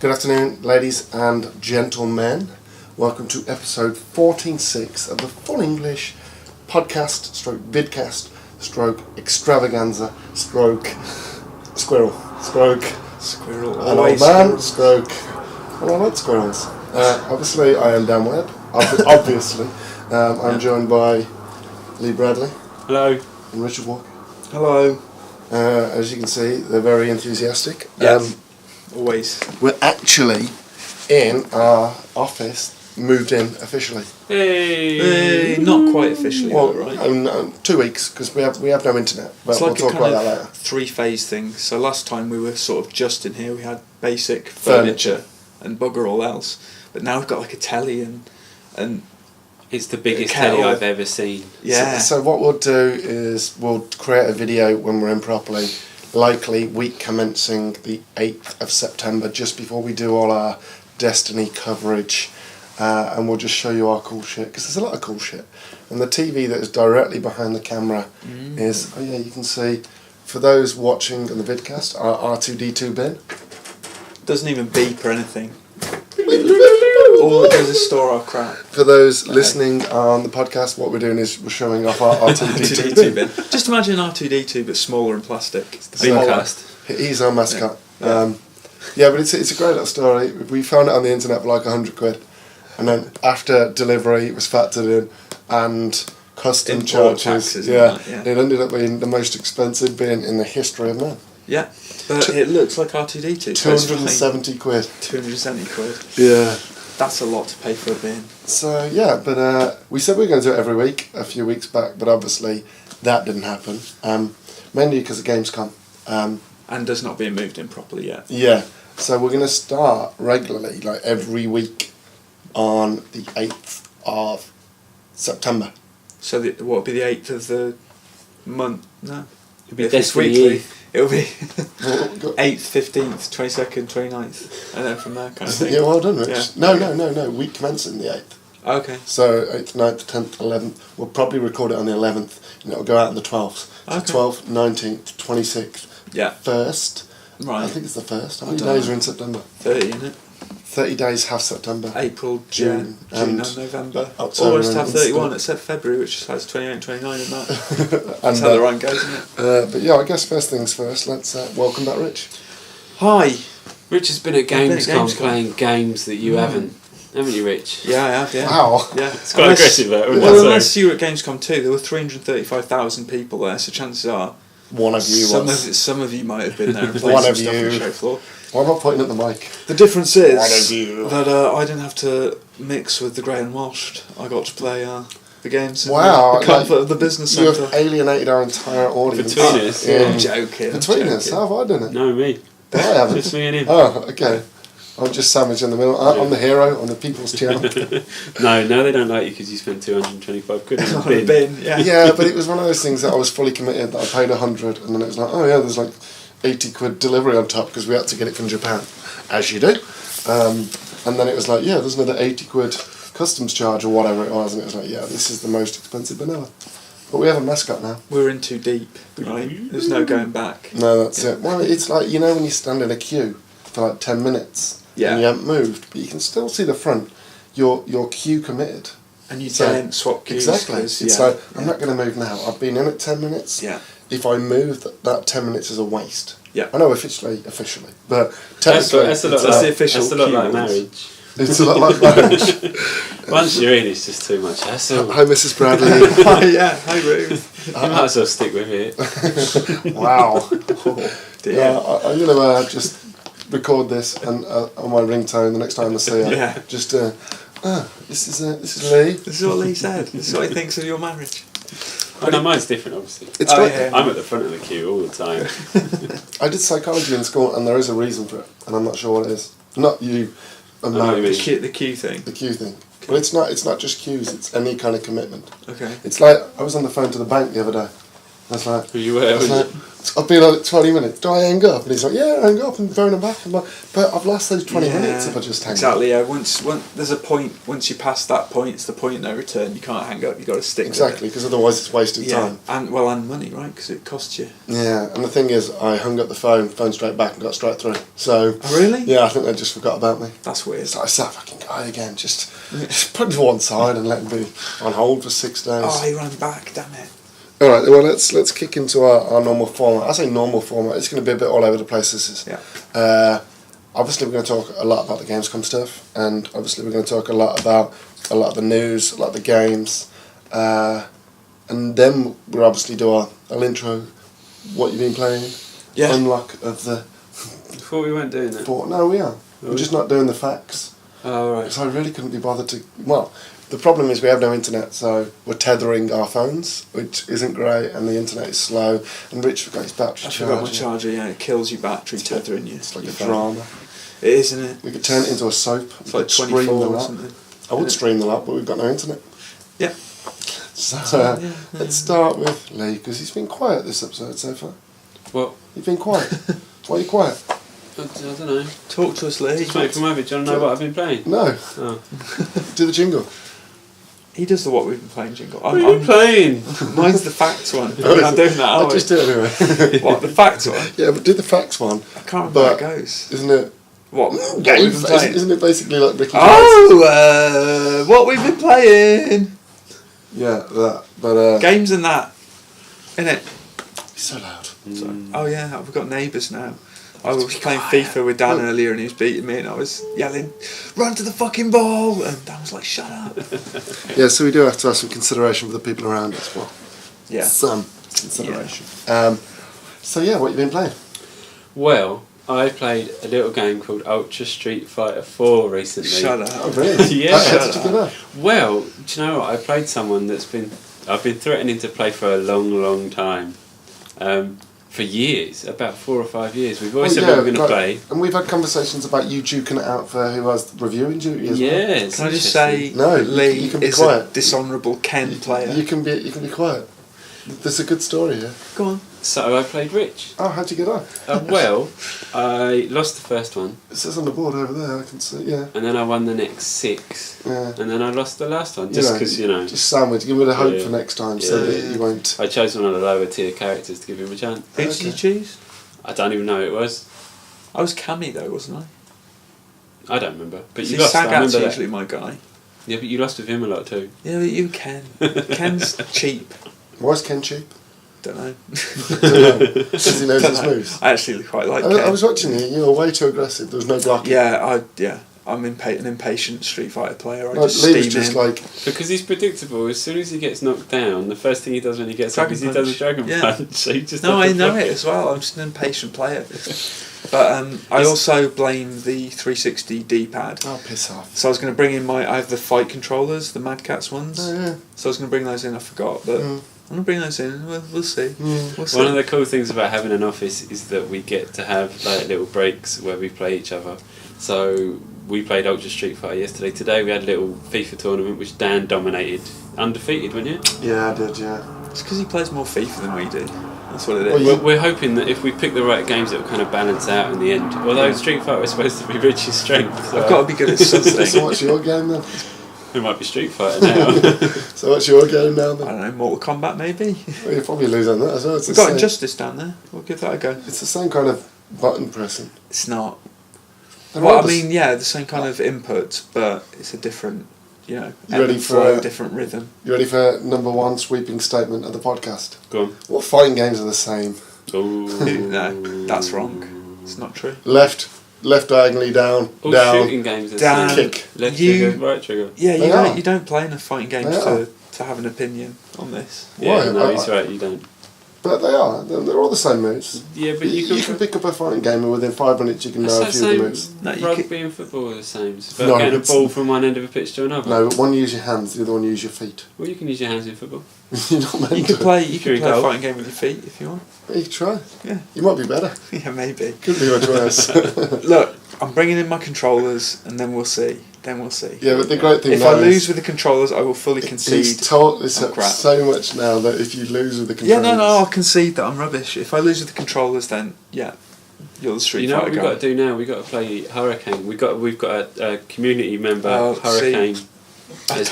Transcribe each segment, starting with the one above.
Good afternoon, ladies and gentlemen. Welcome to episode 14.6 of the Full English podcast, stroke vidcast, stroke extravaganza, stroke squirrel, stroke an old man, stroke. Well, I like squirrels. Obviously, I am Dan Webb. Obviously, I'm joined by Lee Bradley. Hello. And Richard Walker. Hello. As you can see, they're very enthusiastic. Yes. Always. We're actually in our office, moved in officially. Hey. Not quite officially, Well, right? 2 weeks, because we have no internet, but It's we'll like talk a about kind that of later. three-phase thing. So last time we were sort of just in here, we had basic furniture and bugger all else. But now we've got like a telly and It's the biggest kettle. telly I've ever seen. yeah. So what we'll do is we'll create a video when we're in properly, likely week commencing the 8th of September, just before we do all our Destiny coverage, and we'll just show you our cool shit, because there's a lot of cool shit. And the TV that is directly behind the camera is, oh yeah, you can see, for those watching on the vidcast, our R2D2 bin. Doesn't even beep or anything. All it does is store our crap. For those listening on the podcast, what we're doing is we're showing off our R2D2 bin. bin. Just imagine R2D2 but smaller and plastic. It's the Vidcast. He's our mascot. Yeah. But it's a great little story. We found it on the internet for like £100, and then after delivery it was factored in and custom Import charges. taxes Yeah, and that, it ended up being the most expensive bin in the history of man. Yeah. But it looks like R2D2. So it's fine. £270. 270 quid. Yeah. That's a lot to pay for a bin. So yeah, but we said we were going to do it every week a few weeks back, but obviously that didn't happen. Mainly because of Gamescom. And does not being moved in properly yet. Yeah, so we're going to start regularly, like every week, on the 8th of September. So what would be the 8th of the month? No. It'll be If it's Destiny weekly, Eve. it'll be Well, 8th, 15th, 22nd, 29th, and then from there kind of thing. yeah, well done, Rich. Yeah. No, week commencing the 8th. Okay. So 8th, 9th, 10th, 11th. We'll probably record it on the 11th, and it'll go out on the 12th. So Okay. 12th, 19th, 26th, Yeah. 1st. Right. I think it's the 1st. How I many don't days know. are in September? 30, isn't it? 30 days, half September. April, June, June and and November. October Almost and have 31, Easter. except February, which has 28 and 29 and that. And, That's how the run goes, isn't it? but yeah, I guess first things first, let's welcome back Rich. Hi. Rich has been at been at Gamescom Gamescom. playing games that you haven't you, Rich? Yeah, I have, yeah. Wow. Yeah. It's quite aggressive, that, isn't it? Well, So- unless you were at Gamescom too, there were 335,000 people there, so chances are One of you was. some of you might have been there and played One some of stuff on the you. show floor. Why am I pointing at the mic? The difference is One of you. that I didn't have to mix with the grey and washed. I got to play the games in Wow, the comfort like, of the business You centre. have alienated our entire audience. Between us, Yeah. I'm joking. Between us, how have I done it? No, me. I haven't. Just me and him. Oh, okay. I'm just sandwiched in the middle. I'm the hero on the people's channel. No, they don't like you because you spent 225 quid on a On a bin. bin, yeah. Yeah, but it was one of those things that I was fully committed, that I paid 100, and then it was like, oh yeah, there's like 80 quid delivery on top because we had to get it from Japan, as you do. And then it was like, yeah, there's another 80 quid customs charge or whatever it was, and it was like, yeah, this is the most expensive vanilla. But we have a mascot now. We're in too deep, right? There's no going back. No, that's it. Well, it's like, you know when you stand in a queue for like 10 minutes Yeah. and you haven't moved, but you can still see the front, you're queue committed. And you So- don't swap queues. Exactly. 'cause, It's yeah. like, I'm not going to move now. I've been in it 10 minutes. Yeah. If I move, that 10 minutes is a waste. Yeah. I know officially, but That's technically, a lot That's the like, official that's a lot queue like rules. marriage. it's a lot like marriage. Once you're in, it's just too much hassle. Hi, Mrs. Bradley. Hi, yeah. Hi, Ruth. You might as well stick with it. Wow. Oh, dear. Yeah, I'm going to just record this and on my ringtone the next time I see her. Yeah. Just, this is Lee. This is what Lee said. This is what he thinks of your marriage. Oh, no, mine's different, obviously. It's Oh, great. yeah. I'm at the front of the queue all the time. I did psychology in school, and there is a reason for it, and I'm not sure what it is. Not you, know what you marriage, mean. The queue thing. the queue thing. But it's not just queues. It's any kind of commitment. Okay. It's like I was on the phone to the bank the other day, I was like, Were you where? I've been on it 20 minutes. Do I hang up? And he's like, yeah, hang up and phone him back. I'm like, but I've lost those 20 minutes if I just hang up. Exactly, yeah. Once there's a point, once you pass that point, it's the point of no return. You can't hang up, you've got to stick Exactly, because otherwise it's wasted time. And money, right? Because it costs you. Yeah, and the thing is, I hung up the phone straight back and got straight through. So, oh, really? Yeah, I think they just forgot about me. That's weird. So it's that fucking guy again. Just put him to one side and let him be on hold for 6 days. Oh, he ran back, damn it. Alright, well let's kick into our normal format. I say normal format, it's going to be a bit all over the place, this is. Yeah. Obviously we're going to talk a lot about the Gamescom stuff, and obviously we're going to talk a lot about a lot of the news, a lot of the games, and then we'll obviously do our intro, what you've been playing, unlock of the... Before we weren't doing it? No, we are. We're just not doing the facts. Oh, right. So I really couldn't be bothered to... Well, the problem is we have no internet, so we're tethering our phones, which isn't great, and the internet is slow, and Rich forgot his battery charger. I forgot my charger, yeah, it kills your battery tethering you. It's like a drama. It is, isn't it? We could turn it into a soap. It's like 24 or something. I would stream the lot, but we've got no internet. Yeah. So let's start with Lee, because he's been quiet this episode so far. What? You've been quiet. Why are you quiet? I don't know. Talk to us, Lee. Just wait for Moby. Do you want to know what I've been playing? No. Oh. Do the jingle. He does the what we've been playing jingle. What are you playing? Mine's the facts one. We're not doing that, are I'll we? just do it anyway. What, the facts one? Yeah, but do the facts one. I can't remember how it goes. Isn't it... What we've been playing? Isn't it basically like Ricky what we've been playing? Yeah, that. But games and that, innit? He's so loud. Oh yeah, we've got Neighbours now. I was playing FIFA with Dan earlier and he was beating me and I was yelling, run to the fucking ball, and Dan was like, shut up. Yeah, so we do have to have some consideration for the people around us. Well, yeah. Some consideration. Yeah. So yeah, what have you been playing? Well, I played a little game called Ultra Street Fighter 4 recently. Shut up. Oh really? Yeah. How did you get on? Well, do you know what? I played someone I've been threatening to play for a long, long time. For years, about 4 or 5 years. We've always said we were going to play. And we've had conversations about you duking it out for who has reviewing duty as well. Yes. Can I just say, No, Lee you can be is quiet. a dishonourable Ken player. You can be quiet. There's a good story here. Go on. So I played Rich. Oh, how'd you get on? Well, I lost the first one. It says on the board over there, I can see, yeah. And then I won the next 6. Yeah. And then I lost the last one, just because, Just sandwich, give it a hope Yeah. for next time so that you won't... I chose one of the lower tier characters to give him a chance. Who did you choose? I don't even know who it was. I was Cammy though, wasn't I? I don't remember. But you See, lost, I Sagat's remember usually that. my guy. Yeah, but you lost with him a lot too. Yeah, but you Ken. Ken's cheap. Why is Ken cheap? Don't know. Because he knows his moves. I actually quite like Ken. I was watching you were way too aggressive, there was no blocking. I'm an impatient Street Fighter player. I Like, just Lee steam was just in. like... Because he's predictable. As soon as he gets knocked down, the first thing he does when he gets up Dragon is he does a Punch. Dragon Yeah. Punch. So he just No, has I to know block it as well. I'm just an impatient player. But I also blame the 360 D-pad. Oh, piss off. So I was going to bring in I have the fight controllers, the Mad Catz ones. Oh, yeah. So I was going to bring those in, I forgot. But I'm going to bring those in, we'll see. We'll see. One of the cool things about having an office is that we get to have like little breaks where we play each other. So we played Ultra Street Fighter yesterday. Today we had a little FIFA tournament which Dan dominated. Undefeated, weren't you? Yeah, I did, yeah. It's because he plays more FIFA than we do. That's what it is. Well, We're hoping that if we pick the right games, it will kind of balance out in the end. Although Street Fighter is supposed to be Rich's strength. So I've got to be good at something. So what's your game then? it might be Street Fighter now. So what's your game now I then? don't know, Mortal Kombat maybe? Well, you'll probably lose on that as well. It's We've the got same- Injustice down there. We'll give that a go. It's the same kind of button pressing. It's not. They're Well, all I the s- mean, yeah, the same kind of input, but it's a different, You ebb ready and for flow, a- different rhythm. You ready for number one sweeping statement of the podcast? Go on. What fighting games are the same? Ooh. No, that's wrong. It's not true. Left diagonally down, All down. shooting games are the Dan, same. Kick. Left You- trigger, right trigger. Yeah, They are. you don't play enough fighting games They are. to have an opinion on this. Yeah, Why? no, he's right, you don't. But they are. They're all the same moves. Yeah, but You can pick up a fighting game and within 5 minutes you can know a That's few of the the moves. same. No, you Rugby could- and football are the same. It's No, about getting a it's- ball from one end of a pitch to another. No, but one you use your hands, the other one you use your feet. Well, you can use your hands in football. You're not meant You to. could play Sure, a goal. fighting game with your feet if you want. You can try. Yeah. You might be better. Yeah, maybe. Could be much worse. Look, I'm bringing in my controllers and then we'll see. then we'll see. Yeah, but the great thing if now I lose is with the controllers, I will fully concede. he's told this I'm crap. so much now that if you lose with the Yeah, controllers... no, I'll concede that I'm rubbish. If I lose with the controllers, then yeah, you're the Street You know what Fighter we've guy. got to do now? We've got to play Hurricane. We've got a community member, Oh, Hurricane. he's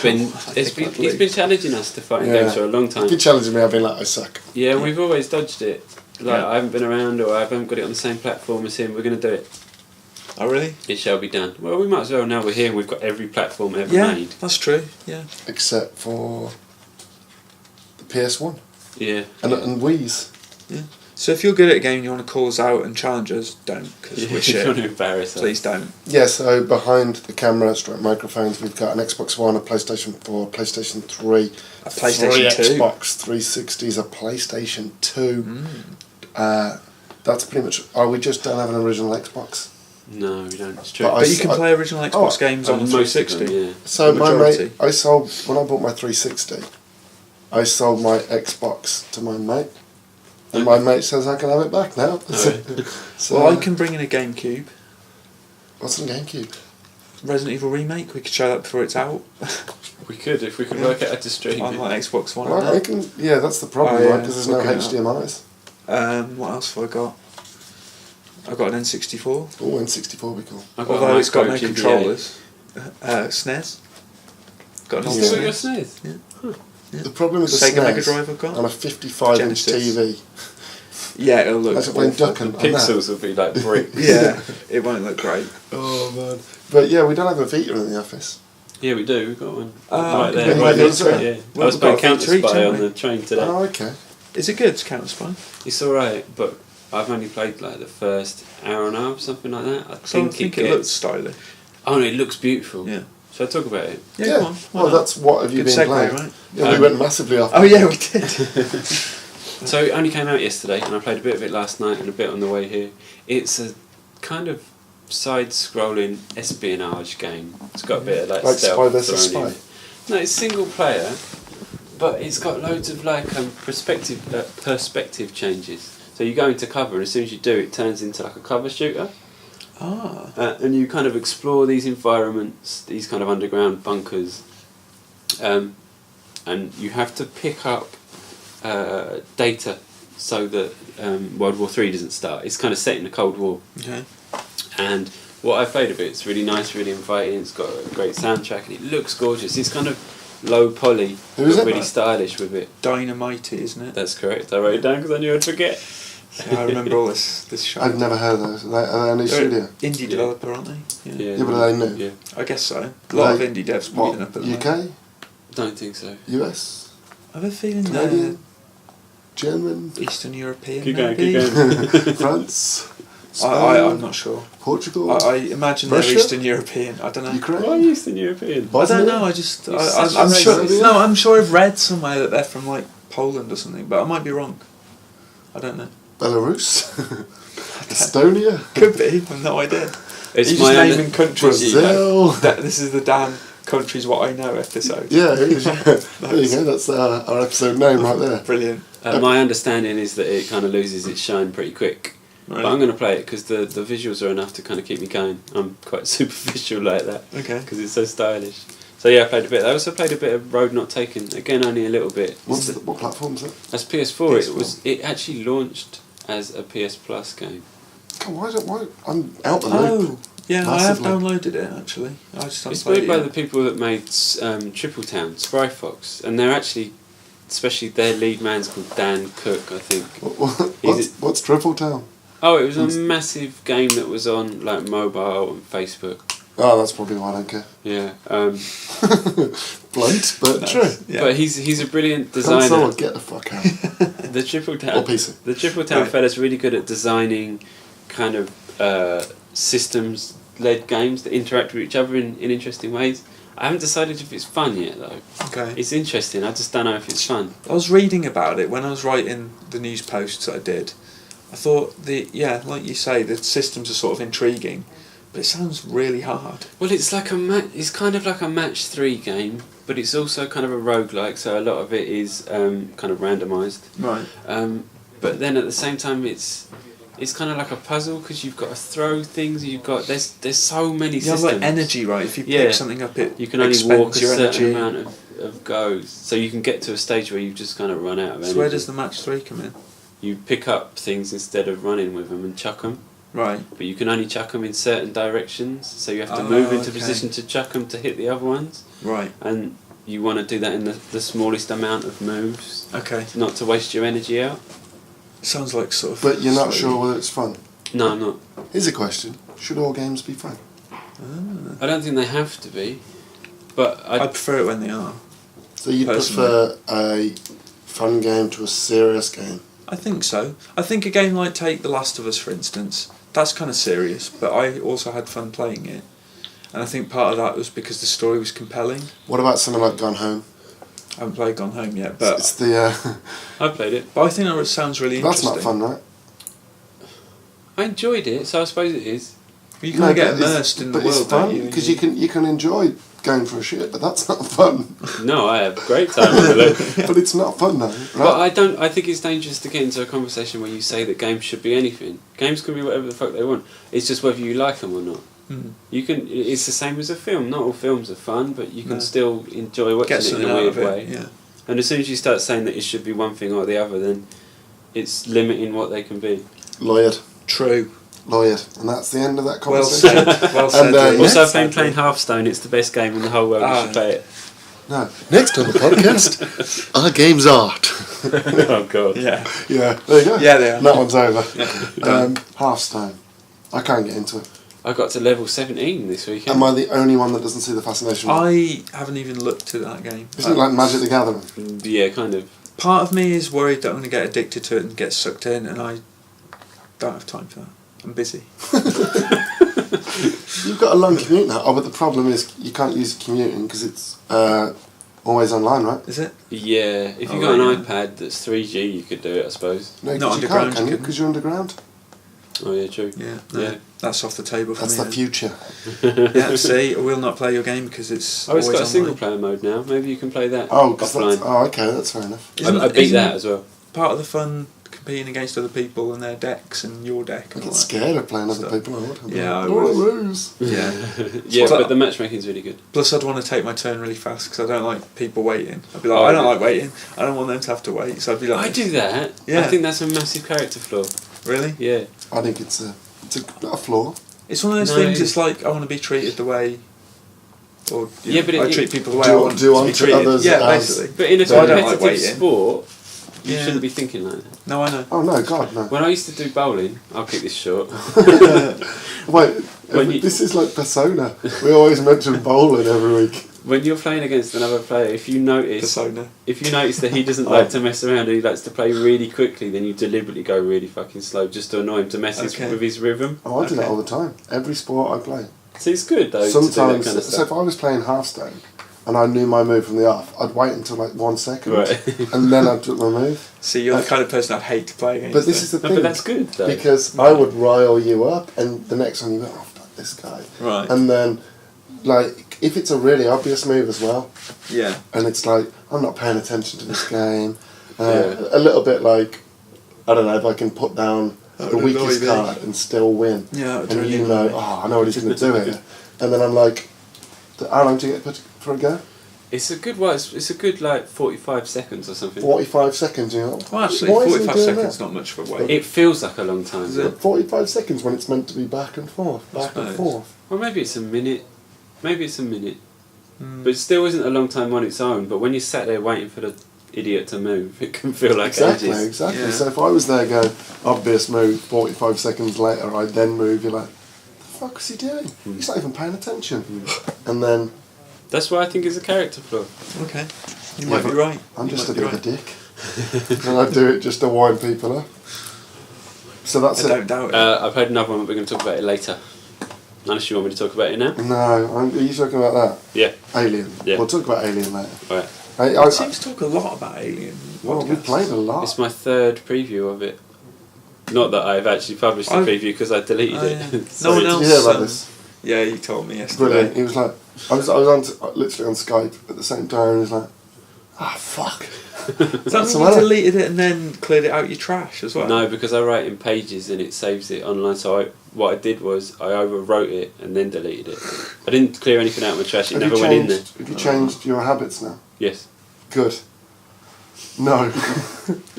He's been challenging us to fight in games for a long time. He's been challenging me, I've been like, I suck. Yeah, we've always dodged it. Like, Yeah. I haven't been around or I haven't got it on the same platform as him. We're going to do it. Oh really? It shall be done. Well, we might as well now we're here and we've got every platform ever Yeah, made. that's true. Yeah. Except for the PS1 Yeah. and Wii's. Yeah. So if you're good at a game and you want to call us out and challenge us, don't, because Yeah, we're if you want to shit. embarrass us. Please don't. Yeah, so behind the camera, stroke microphones, we've got an Xbox One, a PlayStation 4, a PlayStation 3, A PlayStation 2. 3 Xbox 360s, a PlayStation 2. That's pretty much... Oh, we just don't have an original Xbox. No, we don't. It's true. But But you can play original Xbox games on the most of 360. them, yeah. So The my majority. mate, I sold... When I bought my 360, I sold my Xbox to my mate. And my mate says I can have it back now. So, Well, I can bring in a GameCube. What's on GameCube? Resident Evil Remake, we could show that before it's out. We could, if we could work it out to stream on it. like Xbox One. Well, I and can... Yeah, that's the problem, Oh, yeah, right? Because there's no looking it up. HDMIs. that. What else have I got? I've got an N64. Oh, N64 would be cool. I've Although it's got no micro GBA. controllers. SNES. Got an You old still got your SNES. SNES? Yeah. The problem with the Sega Mega SNES Drive I've got. on a 55-inch Genesis. TV, Yeah, it'll look like playing awful. Duck and that. Pixels will be like bricks. Yeah, it won't look great. Oh man! But yeah, we don't have a Vita in the office. Yeah, we do. We've got one. Oh, right okay. there. Yeah, Right yours next to there. it, yeah. Well, I was we've playing got a Counter feature each, Spy on haven't we? the train today. Oh, okay. Is it good, Counter Spy? It's alright, but I've only played like the first hour and a half, something like that. I So I think, think it looks stylish. Oh no, it looks beautiful. Yeah. Shall I talk about it? Yeah, go on. Why Well, not? that's what have you Good been segue, playing? right? Yeah, we went massively off. Oh yeah, we did. So it only came out yesterday, and I played a bit of it last night and a bit on the way here. It's a kind of side-scrolling espionage game. It's got a bit of like Like stealth Spy vs. thrown in. Spy. No, it's single player, but it's got loads of like perspective changes. So you go into cover, and as soon as you do, it turns into like a cover shooter. And you kind of explore these environments, these kind of underground bunkers, and you have to pick up data so that World War III doesn't start. It's kind of set in the Cold War. Okay. And what I've played of it, it's really nice, really inviting. It's got a great soundtrack and it looks gorgeous. It's kind of low poly, Who is but it? really stylish with it. Dynamite, isn't it? That's correct. I wrote it down because I knew I'd forget. I remember all this show. I've never heard of those. Are they a new They're studio? indie Yeah. developer, aren't they? Yeah, but are they new? Yeah. I guess so. A lot of They- indie devs What? meeting up at the moment. UK? Don't think so. US? I have a feeling Canadian? German? they're Eastern European. Keep going, maybe? keep going. France? I'm not sure. Portugal? I imagine Russia? they're Eastern European. I don't know. Ukraine? Why Eastern European? I Bosnia? don't know. I just You're I'm such a sure. racist. No, I'm sure I've read somewhere that they're from like Poland or something, but I might be wrong. I don't know. Belarus? Estonia? Could be. I've no idea. It's You're my just under- naming countries. Brazil? This is the damn countries what I know episode. Yeah, there you go. That's our episode name right there. Brilliant. My understanding is that it kind of loses its shine pretty quick. Right. But I'm going to play it because the visuals are enough to kind of keep me going. I'm quite superficial like that Okay. because it's so stylish. So yeah, I played a bit. I also played a bit of Road Not Taken. Again, only a little bit. What platform is it? That's PS4. PS4. It actually launched as a PS Plus game. God, why? I'm out the loop. Oh, yeah, I have Massively. downloaded it actually. I just haven't It's played made it by yet. the people that made Triple Town, Spry Fox, and they're actually, especially their lead man's called Dan Cook, I think. What's Triple Town? Oh, it was a massive game that was on like mobile and Facebook. Oh, that's probably why I don't care. Yeah. Blunt, but Nice. true. Yeah. But he's a brilliant Console, designer. get the fuck out. The Triple Or Town. PC. The Triple Town Right. fella's really good at designing kind of systems-led games that interact with each other in interesting ways. I haven't decided if it's fun yet though. Okay. It's interesting. I just don't know if it's fun. I was reading about it when I was writing the news posts that I did. I thought like you say, the systems are sort of intriguing, but it sounds really hard. Well, it's like it's kind of like a match 3 game, but it's also kind of a roguelike. So a lot of it is kind of randomised. Right. But then at the same time, it's it's kind of like a puzzle because you've got to throw things. There's so many You have systems. like energy, right? If you pick something up, it you can only expends walk a your certain energy. amount of goes, so you can get to a stage where you've just kind of run out of energy. So where does the match 3 come in? You pick up things instead of running with them and chuck them. Right. But you can only chuck them in certain directions, so you have to move into okay. position to chuck them to hit the other ones. Right. And you want to do that in the smallest amount of moves, Okay. not to waste your energy out. Sounds like sort of. But you're not slightly- sure whether it's fun. No, I'm not. Here's a question: should all games be fun? I don't think they have to be, but I prefer it when they are. So you Personally. prefer a fun game to a serious game? I think so. I think a game like take The Last of Us, for instance, that's kind of serious, but I also had fun playing it. And I think part of that was because the story was compelling. What about something like Gone Home? I haven't played Gone Home yet, but It's the. I played it. I think that sounds really That's interesting. not fun, right? I enjoyed it, so I suppose it is. You kind of get but it's- immersed in the but world, it's fun don't you? because you can enjoy going for a shit, but that's not fun. No, I have a great time with it. But it's not fun though, right? But I think it's dangerous to get into a conversation where you say that games should be anything. Games can be whatever the fuck they want. It's just whether you like them or not. Mm. You can. It's the same as a film. Not all films are fun, but you can No. still enjoy watching Get it in something a out weird of it, way. yeah. And as soon as you start saying that it should be one thing or the other, then it's limiting what they can be. Lawyered. True. Lawyered. And that's the end of that Well conversation. said. Well said. And, Lee. Also, Next I've been playing Hearthstone. It's the best game in the whole world. You should play it. No. Next on the podcast, our game's art. Oh god. Yeah. Yeah, there you go. Yeah, they are. That one's over. Done. Hearthstone. I can't get into it. I got to level 17 this weekend. Am I the only one that doesn't see the fascination? I haven't even looked at that game. Isn't it like Magic the Gathering? Yeah, kind of. Part of me is worried that I'm going to get addicted to it and get sucked in, and I don't have time for that. I'm busy. You've got a long commute now. Oh, but the problem is you can't use commuting because it's always online, right? Is it? Yeah, if you Oh, got an right, iPad that's 3G, you could do it, I suppose. No, 'cause Not you underground, can't, can you you? couldn't. Because you're underground. Oh yeah, true. Yeah. No, Yeah. That's off the table for That's me. the future. Yeah, see, I will not play your game because it's Oh, it's always got a single online. player mode now. Maybe you can play that Oh, 'cause that's, offline. okay, that's fair enough. I beat that as well. Part of the fun competing against other people and their decks and your deck I and get all that. scared of playing other Stuff. people. I would. Yeah, I don't want to would. lose. Yeah. Yeah, But- but the matchmaking's really good. Plus, I'd want to take my turn really fast because I don't like people waiting. I'd be like, I don't like waiting. I don't want them to have to wait. So I'd be like, I do that. Yeah. I think that's a massive character flaw. Really? Yeah. I think it's not a flaw. It's one of those No, things. it- It's like I want to be treated the way, or you Yeah, know, but I it- treat people the way do- I want do to be unto treated. others Yeah, as- basically. But in a So I don't like competitive waiting. sport, you Yeah. shouldn't be thinking like that. No, I know. Oh no, God no. When I used to do bowling, I'll keep this short. Wait, When you- this is like Persona. We always mention bowling every week. When you're playing against another player, if you notice Persona. that he doesn't like to mess around and he likes to play really quickly, then you deliberately go really fucking slow just to annoy him to mess Okay. with his rhythm. Oh, I do that Okay. all the time. Every sport I play. So it's good though to do Sometimes, that kind of so stuff. if I was playing Hearthstone and I knew my move from the off, I'd wait until like 1 second Right. and then I'd do my move. See, you're the kind of person I'd hate to play against. But this is the No, thing. but that's good though. Because I would rile you up and the next one you go, oh, fuck this guy. Right. And then, like, if it's a really obvious move as well, Yeah. and it's like, I'm not paying attention to this game, Yeah. a little bit like, I don't know, if I can put down That the would annoy weakest me. card and still win. Yeah, that would And really you annoy know, me. oh, I know what he's going to do here. And then I'm like, how long do you get put for a go? It's a good one. It's a good like 45 seconds or something. 45 seconds, you know. Well, actually, Why isn't he 45 doing seconds that? not much for a wait. It feels like a long time. Is though. it? 45 seconds when it's meant to be back and forth, back and suppose. forth. Or maybe it's a minute. Maybe it's a minute. Mm. But it still isn't a long time on its own. But when you're sat there waiting for the idiot to move, it can feel like Exactly, ages. exactly. Yeah. So if I was there going, obvious move, 45 seconds later, I then move, you're like, the fuck is he doing? He's not even paying attention. And then, That's why I think it's a character flaw. Okay. You Yeah, might be but right. I'm You just a might bit be of a dick. And I do it just to wind people up. So that's I it. don't doubt it. I played another one, but we're going to talk about it later. Unless you want me to talk about it now. No, are you talking about that? Yeah. Alien. Yeah. We'll talk about Alien later. Right. It seems to talk a lot about Alien. well, we podcasts. played a lot. It's my third preview of it. Not that I've actually published the I've- preview because I deleted Oh, it. yeah. So No one Did else. you hear about this? Yeah, you told me yesterday. Brilliant. He was like, I was on literally on Skype at the same time, and he was like, Ah, fuck. Does that What's mean the you matter? deleted it and then cleared it out your trash as well? No, because I write in Pages and it saves it online. So what I did was I overwrote it and then deleted it. I didn't clear anything out of my trash. It Have never you went in changed, there. have you changed your habits now? Yes. Good. No.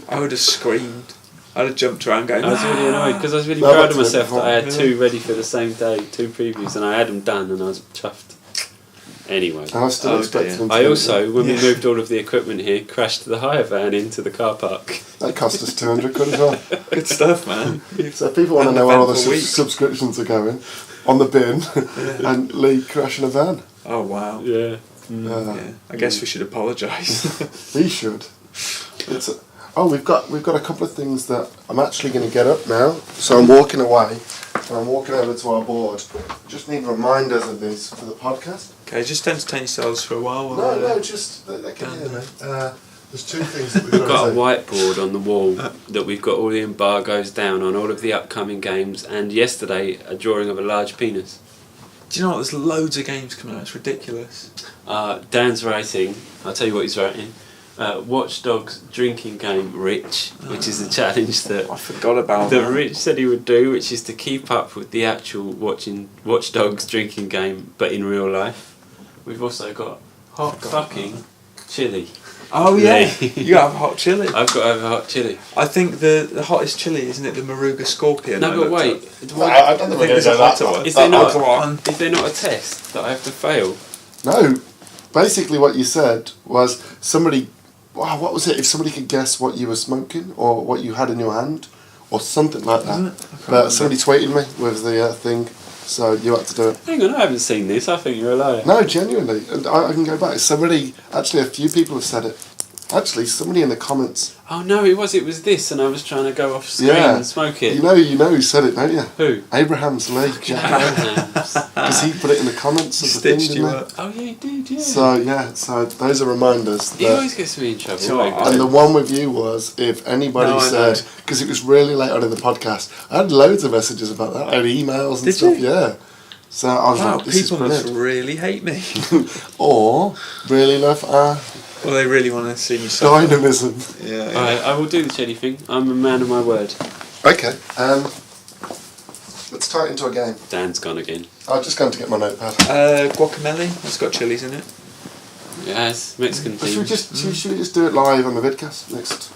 I would have screamed. I'd have jumped around going, I was really annoyed because I was really No, proud of that's myself that I had yeah. 2 ready for the same day, 2 previews, and I had them done and I was chuffed. Anyway. And I still Oh, expect dear. them to I do also, when we Yeah. moved all of the equipment here, crashed the hire van into the car park. it. That cost us 200 quid as well. good stuff, man. So if people want to An know where all the eventful week. subscriptions are going, on the bin, and Lee crashing a van. Oh, wow. Yeah. Yeah. I guess we should apologise. We should. We've got a couple of things that I'm actually going to get up now. So I'm walking away, and I'm walking over to our board. Just need reminders of these for the podcast. Okay, just entertain yourselves for a while. No, just they can hear me. There's 2 things that we've We've got a do. whiteboard on the wall that we've got all the embargoes down on, all of the upcoming games, and yesterday a drawing of a large penis. Do you know what? There's loads of games coming out. It's ridiculous. Dan's writing, I'll tell you what he's writing, Watch Dogs drinking game Rich, which is a challenge that I forgot about that that. Rich said he would do, which is to keep up with the actual Watch Dogs drinking game, but in real life. We've also got hot fucking chili. Oh yeah, Yeah. you have hot chili. I've got over hot chili. I think the hottest chili, isn't it? The Maruga Scorpion. No, I but looked wait. up. I don't I think think there's a hotter one. Is there not? Go on. Is there not a test that I have to fail? No, basically what you said was somebody. Wow, what was it? If somebody could guess what you were smoking or what you had in your hand, or something like that. Isn't it? I can't But remember. somebody tweeted me with the thing, so you had to do it. Hang on, I haven't seen this. I think you're a liar. No, genuinely, and I can go back. Somebody, actually, a few people have said it. Actually, somebody in the comments. Oh no, it was this, and I was trying to go off screen Yeah. and smoke it. You know who said it, don't you? Who? Abraham's Lee, because he put it in the comments of the thing, Stitched you didn't he? up. Oh yeah, he did. Yeah. So those are reminders. He that- always gets me in trouble. So like I- that. And the one with you was if anybody No, I said, know. because it was really late on in the podcast, I had loads of messages about that. I had emails and Did stuff, you? yeah. So I was Wow, like, this is people must brilliant. really hate me. Or really love our Well, they really want to see me suffer. dynamism. Yeah. Alright, I will do the chili thing. I'm a man of my word. Okay, let's tie it into a game. Dan's gone again. I'm just going to get my notepad. Guacamole. It's got chilies in it. Yes, Mexican But should we thing. should we just do it live on the vidcast next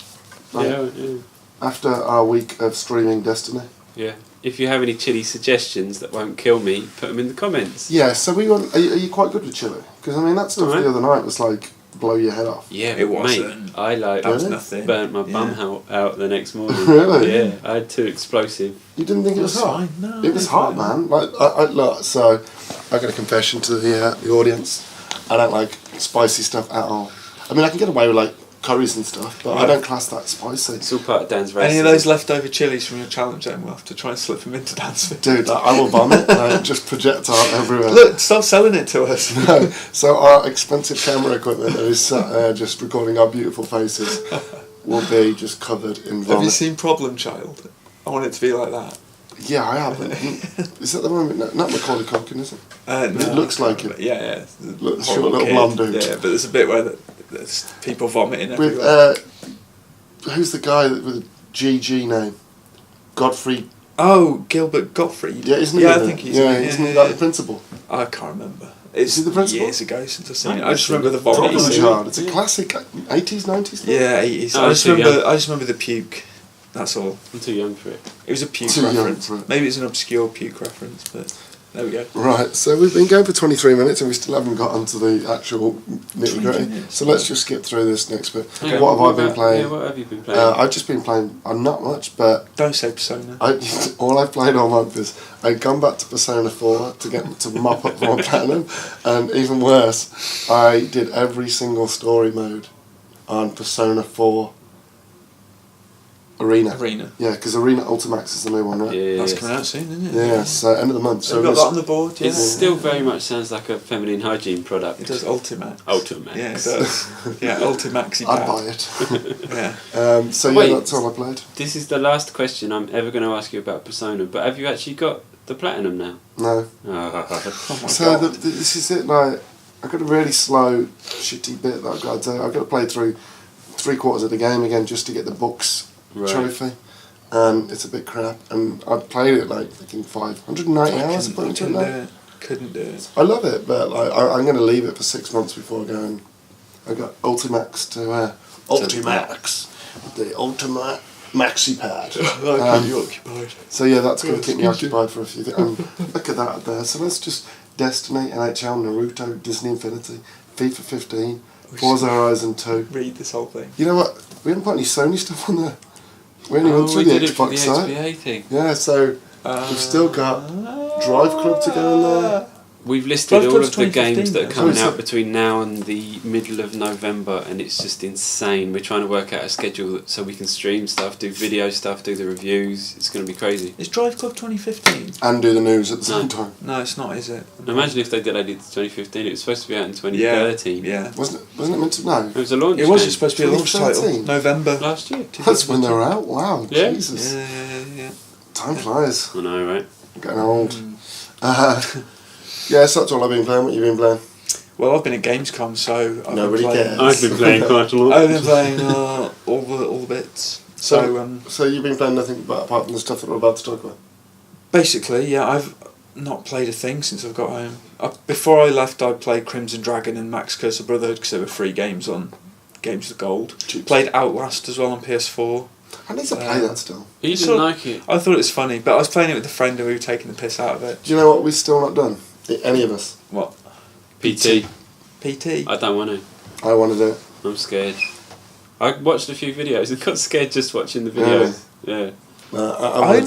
night? Yeah. After our week of streaming Destiny? Yeah. If you have any chili suggestions that won't kill me, put them in the comments. Yeah, so we want, are you quite good with chili? Because I mean that stuff Alright. the other night was like blow your head off. Yeah, It but mate, wasn't. I like That was Really? nothing. burnt my bum out the next morning. Really? Yeah, I had 2 explosive. You didn't think it was That's hot? fine, no, It was it's hot, fine. man. Like, look, so I got a confession to the audience. I don't like spicy stuff at all. I mean, I can get away with like curries and stuff, but I Right. don't class that spicy. It's all part of Dan's race. Any of those leftover chilies from your challenge, then we'll have to try and slip them into Dan's food. Dude, I will vomit. Just projectile everywhere. Look, stop selling it to us. No, so our expensive camera equipment that is sat there just recording our beautiful faces will be just covered in Have you vomit. seen Problem Child? I want it to be like that. Yeah, I have. Is that the one with not Macaulay Culkin, is it? No, looks like it. but yeah. Look, The short horrible little kid. blonde dude. Yeah, but there's a bit where there's people vomiting With everywhere. who's the guy with a GG name? Godfrey. Oh, Gilbert Gottfried. Yeah, isn't he? Yeah, in I it? think he's. Yeah, in it, isn't he yeah, like yeah. the principal? I can't remember. It's he the principal? years ago since I've seen it. I I just remember the vomit. Problem He's- Child. It's a classic 80s, 90s. Yeah, 80s. Oh, I just too remember. young. I just remember the puke. That's all. I'm too young for it. It was a puke Too young reference. for it. Maybe it's an obscure puke reference, but there we go. Right, so we've been going for 23 minutes and we still haven't got onto the actual nitty 20 gritty. minutes. So let's just skip through this next bit. Yeah, What have I been about- playing? Yeah, what have you been playing? I've just been playing, not much, but Don't say Persona. all I've played all month is I'd gone back to Persona 4 to mop up for my platinum, and even worse, I did every single story mode on Persona 4 Arena. Yeah, because Arena Ultimax is the new one, right? yeah, That's yeah. coming out soon, isn't it? Yeah, so end of the month. So So we've got it's- that on the board. Yeah. It still very much sounds like a feminine hygiene product. It does Ultimax. Ultimax. Yeah, it does. Yeah, Ultimaxy I'd pad. buy it. Yeah. So Wait. yeah, that's all I played. This is the last question I'm ever going to ask you about Persona, but have you actually got the platinum now? No. Oh. Oh my So God. this is it. Like I got a really slow, shitty bit that I've got to do. I've got to play through 3/4 of the game again just to get the books trophy. And it's a bit crap. And I played it like thinking 590 hours I put into it now. Couldn't do it. I love it, but like, I'm going to leave it for 6 months before going. I got Ultimax to Ultimax, the Ultimate Maxi Pad. You occupied. So yeah, that's going to keep me occupied for a few things. Look at that up there. So let's just Destiny, NHL, Naruto, Disney Infinity, FIFA 15, Forza Horizon 2. Read this whole thing. You know what? We haven't put any Sony stuff on there. We only went through the Xbox side. XBA thing. Yeah, so we've still got Drive Club to go in there. We've listed all of the games that are coming Oh, out between now and the middle of November, and it's just insane. We're trying to work out a schedule so we can stream stuff, do video stuff, do the reviews. It's going to be crazy. Is Drive Club 2015? And do the news at the same time. No, it's not, is it? Imagine if they delayed it to 2015. It was supposed to be out in 2013. Yeah. Wasn't it meant to? No. It was a launch. It wasn't game. supposed to be a launch title. 2013? November. Last year. That's when they were out? Wow, Yeah. Jesus. Yeah. Time flies. I know, right? I'm getting old. Yeah, so that's all I've been playing. What you been playing? Well, I've been at Gamescom, so Nobody cares. I've been playing quite a lot. I've been playing all the bits. So you've been playing nothing but apart from the stuff that we're about to talk about? Basically, yeah, I've not played a thing since I've got home. Before I left, I played Crimson Dragon and Max Curse of Brotherhood because they were free games on Games with Gold. Cheap. Played Outlast as well on PS4. I need to play that still. You didn't like it? I thought it was funny, but I was playing it with a friend and we were taking the piss out of it. Do you know what we've still not done? Any of us? What? PT. PT? I don't want to. I want to do it. I'm scared. I watched a few videos and got scared just watching the videos. Yeah. I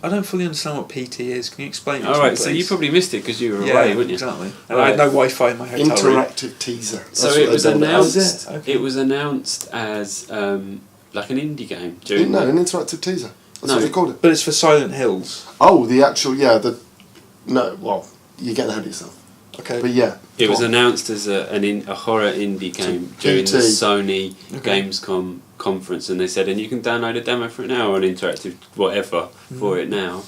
don't fully understand what PT is. Can you explain it to me, Alright, so please? you probably missed it because you were away, wouldn't you? Exactly. And I had no Wi-Fi in my hotel room. Interactive teaser. So That's it what was they build announced. as. Okay. It was announced as like an indie game. No, an interactive teaser. That's No. what they called it. But it's for Silent Hills. Oh, the actual, no, well, you're getting ahead of yourself. Okay. But yeah. It was go on. announced as a horror indie game during the PT. Sony Okay. Gamescom conference, and they said, and you can download a demo for it now or an interactive whatever for it now.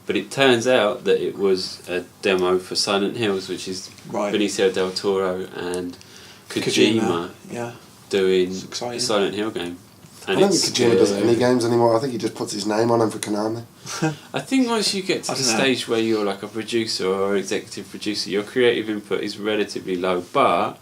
But it turns out that it was a demo for Silent Hills, which is Right. Benicio del Toro and Kojima Yeah. doing It's exciting. a Silent Hill game. I don't think Kojima does any games anymore. I think he just puts his name on them for Konami. I think once you get to I the don't know. stage where you're like a producer or executive producer, your creative input is relatively low. But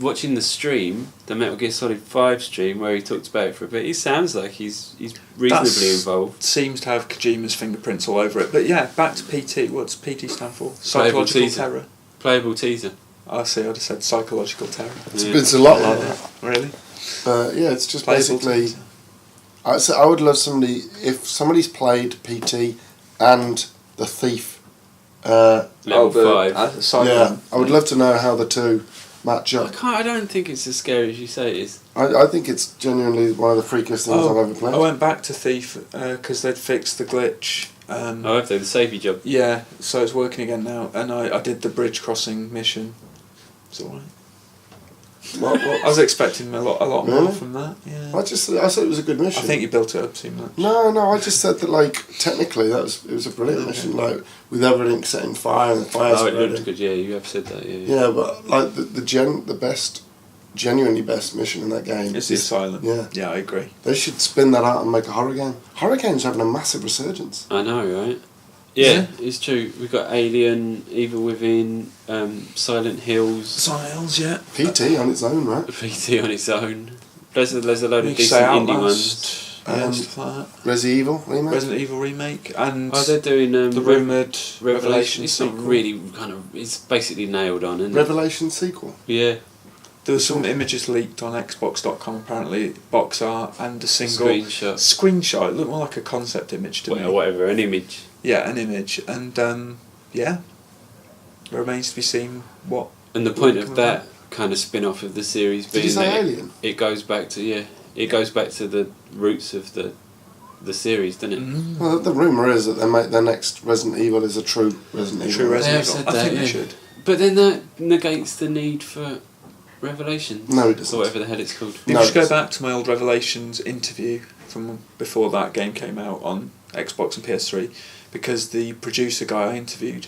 watching the stream, the Metal Gear Solid 5 stream, where he talked about it for a bit, he sounds like he's reasonably involved. Seems to have Kojima's fingerprints all over it. But yeah, back to PT. What's PT stand for? Psychological teaser. terror. Playable teaser. I see. I'd have said psychological terror. It's a lot like that. Really? Yeah, it's just Playable basically. teaser. I would love somebody if somebody's played PT and The Thief. Level 5. Yeah, I would love to know how the two match up. I don't think it's as scary as you say it is. I think it's genuinely one of the freakiest things I've ever played. I went back to Thief because they'd fixed the glitch. Oh, have they? The safety job. Yeah, so it's working again now, and I did the bridge crossing mission. It's alright. I was expecting a lot more Really? from that. Yeah. I said it was a good mission. I think you built it up too much. No, I just said that technically it was a brilliant mission, with everything set in fire and the fire Oh, it spreading. looked good. Yeah, you have said that. Yeah. Yeah, but the genuinely best mission in that game It's the is Asylum. Yeah. Yeah, I agree. They should spin that out and make a horror game. Horror games are having a massive resurgence. I know, right? Yeah, it's true. We've got Alien, Evil Within, Silent Hills, Silent Hills, yeah. PT on its own, right? PT on its own. There's a load You of could say decent indie Outlast, ones. yeah, stuff like that. Resident Evil remake. Resident Evil remake and Oh, they're doing the rumoured Revelation. It's sequel. not really it's basically nailed on, isn't it? Revelation sequel. Yeah. There were some images leaked on Xbox.com apparently, box art and a single Screenshot. It looked more like a concept image to me. Well, whatever, an image. Yeah, an image, and yeah, it remains to be seen what. And the point of that kind of spin-off of the series Did being you say that Alien? it goes back to the roots of the series, doesn't it? Mm. Well, the rumour is that they make their next Resident Evil is a true Resident Evil. True Resident They have Evil. said I think that, they yeah. should. But then that negates the need for Revelations. No, it doesn't. Or whatever the hell it's called. You No, just go it's- back to my old Revelations interview from before that game came out on Xbox and PS3, because the producer guy I interviewed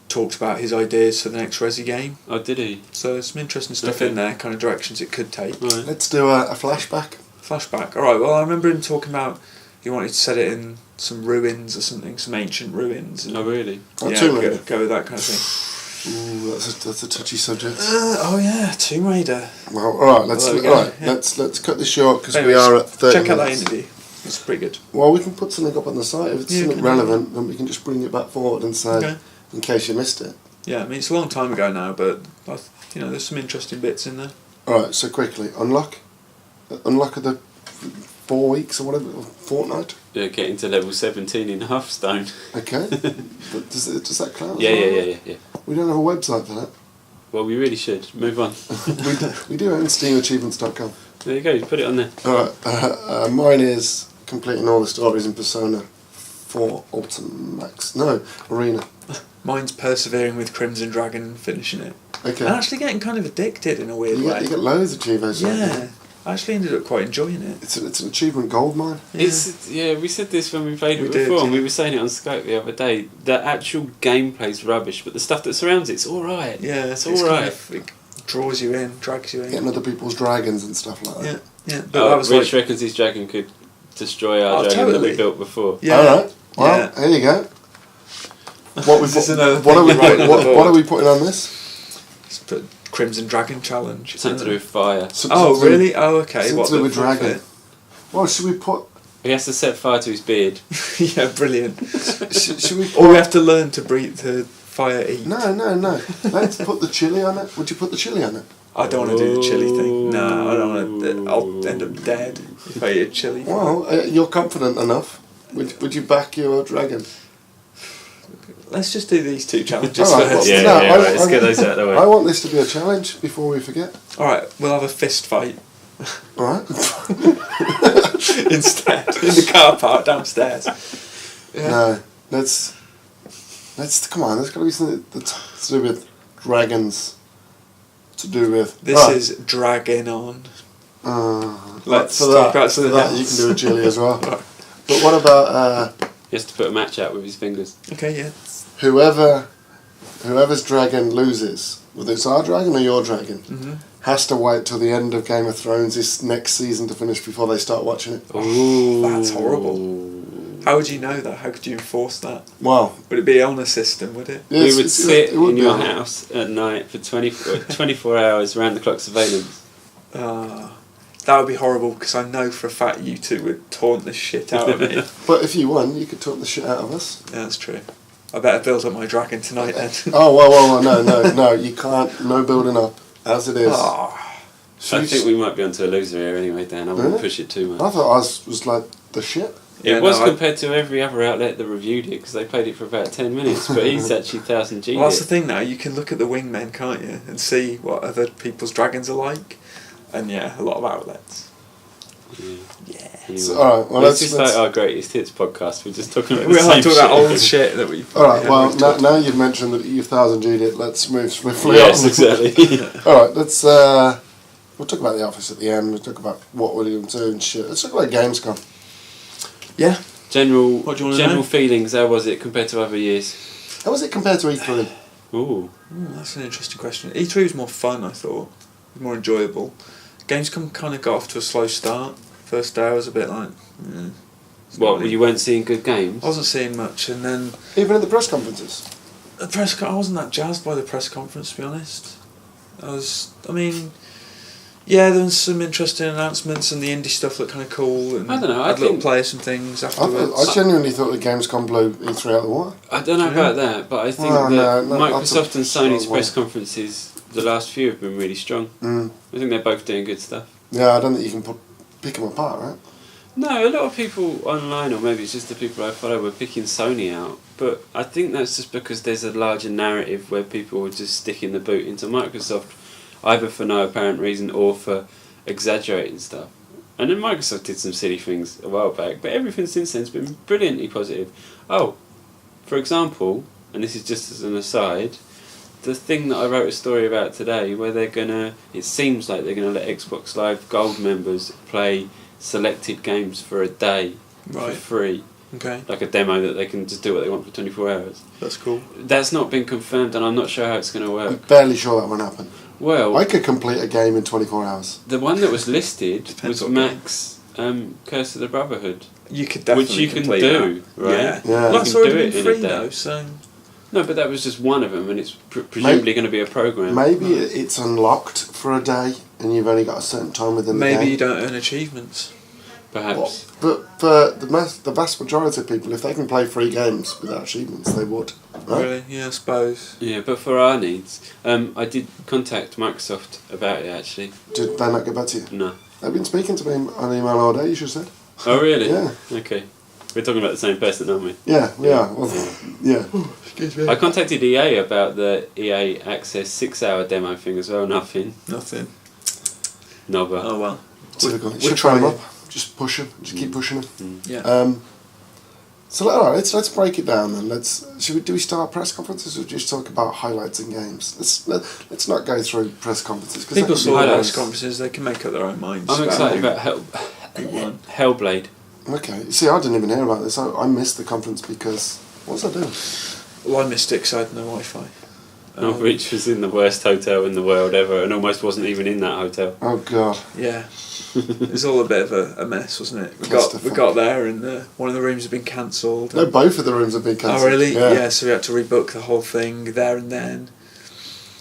talked about his ideas for the next Resi game. Oh, did he? So there's some interesting stuff Okay. in there, kind of directions it could take. Right. Let's do a flashback. Flashback. All right. Well, I remember him talking about he wanted to set it in some ruins or something, some ancient ruins. And Oh, really? Oh, yeah, Tomb Raider. go with that kind of thing. Ooh, that's a touchy subject. Oh yeah, Tomb Raider. Well, all right. Well, there we go, yeah. Let's cut this short because we Anyways, are at 30 check out that minutes. interview. It's pretty good. Well, we can put something up on the site if it's Yeah, something can relevant, then we can just bring it back forward and say, Okay. in case you missed it. Yeah, I mean it's a long time ago now, but there's some interesting bits in there. All right. So quickly, unlock of the 4 weeks or whatever, or fortnight. Yeah, getting to level 17 in Hearthstone. Okay. But does that count? as Yeah, well? yeah. We don't have a website for that. Well, we really should. Move on. we do own SteamAchievements.com. There you go, you put it on there. Alright, mine is completing all the stories in Persona 4 Ultimax. No, Arena. Mine's persevering with Crimson Dragon and finishing it. Okay. And actually getting kind of addicted in a weird You way. get loads of achievements. don't you? Yeah, I actually ended up quite enjoying it. It's an achievement gold mine. Yeah. We said this when we played it We before, did, and we yeah. were saying it on Skype the other day. The actual gameplay's rubbish, but the stuff that surrounds it's all right. Yeah, it's kind all right. of, it draws you in, drags you in. Getting other people's dragons and stuff like that. Yeah. But that was Rich like, reckons his dragon could destroy our Oh, dragon that totally. we built before. yeah. Alright, well, Yeah. there you go. What, This is another what, are thing we you write on the what board. are we putting on this? Let's put Crimson Dragon Challenge. Something to do with fire. Oh, really? Oh, okay. Something What to do the with dragon. forfeit? Well, should we put... He has to set fire to his beard. Yeah, brilliant. Should we Or we have to learn to breathe, to fire eat. No. Let's put the chili on it. Would you put the chili on it? I don't want to do the chili thing. No, I don't want to. I'll end up dead if I eat chili. Well, you're confident enough. Would you back your dragon? Let's just do these two challenges All right, first. well, Yeah, no, right, let's get those out of the way. I want this to be a challenge before we forget. Alright, we'll have a fist fight Alright? instead in the car park downstairs. Yeah. No. Let's come on, there's got to be something that's to do with dragons. To do with... This Right. is dragging on. Let's for talk that, about something for that you else. can do a chili as well. Right. But what about He has to put a match out with his fingers. Okay, yeah. whoever's dragon loses, whether it's our dragon or your dragon, Mm-hmm. has to wait till the end of Game of Thrones this next season to finish before they start watching it. Ooh. That's horrible. How would you know that? How could you enforce that? Wow. Would it be on a system, would it? Yes, We would sit it would in be your on it. house at night for 24 hours round the clock surveillance. That would be horrible because I know for a fact you two would taunt the shit out of me. But if you won, you could talk the shit out of us. Yeah, that's true. I better build up my dragon tonight then. Oh, well, no, you can't, no building up, as it is. Oh, Should I we think s- we might be onto a loser here anyway, Dan. I wouldn't Really? push it too much. I thought ours was like the shit. Yeah, It was no, compared to every other outlet that reviewed it because they played it for about 10 minutes, but he's actually 1000 G. well, that's the thing now. You can look at the wingmen, can't you, and see what other people's dragons are like. And yeah, a lot of outlets. Yeah. So, alright, well, it's let's just like our greatest hits podcast. We're just talking about We the are same talking shit. about old shit that we've. Alright, yeah, well, we've talked now you've mentioned that you've 1000 G'd it, let's move swiftly Yes, on. exactly. Alright, let's, we'll talk about the office at the end, we'll talk about what we're going to do and shit. Let's talk about Gamescom. Yeah. General What do you wanna know? feelings, how was it compared to other years? How was it compared to E3? Ooh. That's an interesting question. E3 was more fun, I thought. More enjoyable. Gamescom kind of got off to a slow start. First day I was a bit like... it's not What, really- you weren't seeing good games? I wasn't seeing much, and then Even at the press conferences? I wasn't that jazzed by the press conference, to be honest. Yeah, there was some interesting announcements, and the indie stuff looked kind of cool, and I don't know, I had little think- play some things I afterwards. genuinely thought that Gamescom blew E3 out of the water. I don't know Yeah. about that, but I think Well, that no, that's a Microsoft and Sony's strong press one. conferences, the last few have been really strong. Mm. I think they're both doing good stuff. Yeah, I don't think you can pick them apart, right? No, a lot of people online, or maybe it's just the people I follow, were picking Sony out. But I think that's just because there's a larger narrative where people are just sticking the boot into Microsoft, either for no apparent reason or for exaggerating stuff. And then Microsoft did some silly things a while back, but everything since then has been brilliantly positive. Oh, for example, and this is just as an aside, the thing that I wrote a story about today, where it seems like they're going to let Xbox Live Gold members play selected games for a day for Right. free. Okay. like a demo that they can just do what they want for 24 hours. That's cool. That's not been confirmed, and I'm not sure how it's going to I'm work. barely sure that won't happen. Well, I could complete a game in 24 hours. the one that was listed Depends was what Max Curse of the Brotherhood, You could definitely which you can complete do, that. right? Yeah. Yeah. Well, that's You can already do it been in a free day. though, so No, but that was just one of them, and it's presumably going to be a program. Maybe it's unlocked for a day and you've only got a certain time within the maybe game. you don't earn achievements. Perhaps. But for the vast majority of people, if they can play free games without achievements, they would. Right? Really? Yeah, I suppose. Yeah, but for our needs, I did contact Microsoft about it actually. Did they not get back to you? No. They've been speaking to me on email all day, you should have said. Oh really? Yeah. Okay. We're talking about the same person, aren't we? Yeah, we are. Well, yeah. Excuse me. I contacted EA about the EA Access 6-hour demo thing as well. Nothing. Nothing. Nobber. Oh well. Typical. You we're should try them trying. up. Just push them. Just keep pushing them. Yeah. So all right, let's break it down then. Do we start press conferences or just talk about highlights in games? Let's not go through press conferences because People saw highlights. press conferences, they can make up their own minds. I'm excited about Hellblade. Okay. See, I didn't even hear about this. I missed the conference because what was I doing? Well, I missed it because I had no Wi-Fi. Which was in the worst hotel in the world ever, and almost wasn't even in that hotel. Oh God. Yeah. It was all a bit of a mess, wasn't it? We Clusterfuck. got there and one of the rooms had been cancelled. No, both of the rooms have been cancelled. Oh really? Yeah. Yeah. So we had to rebook the whole thing there and then.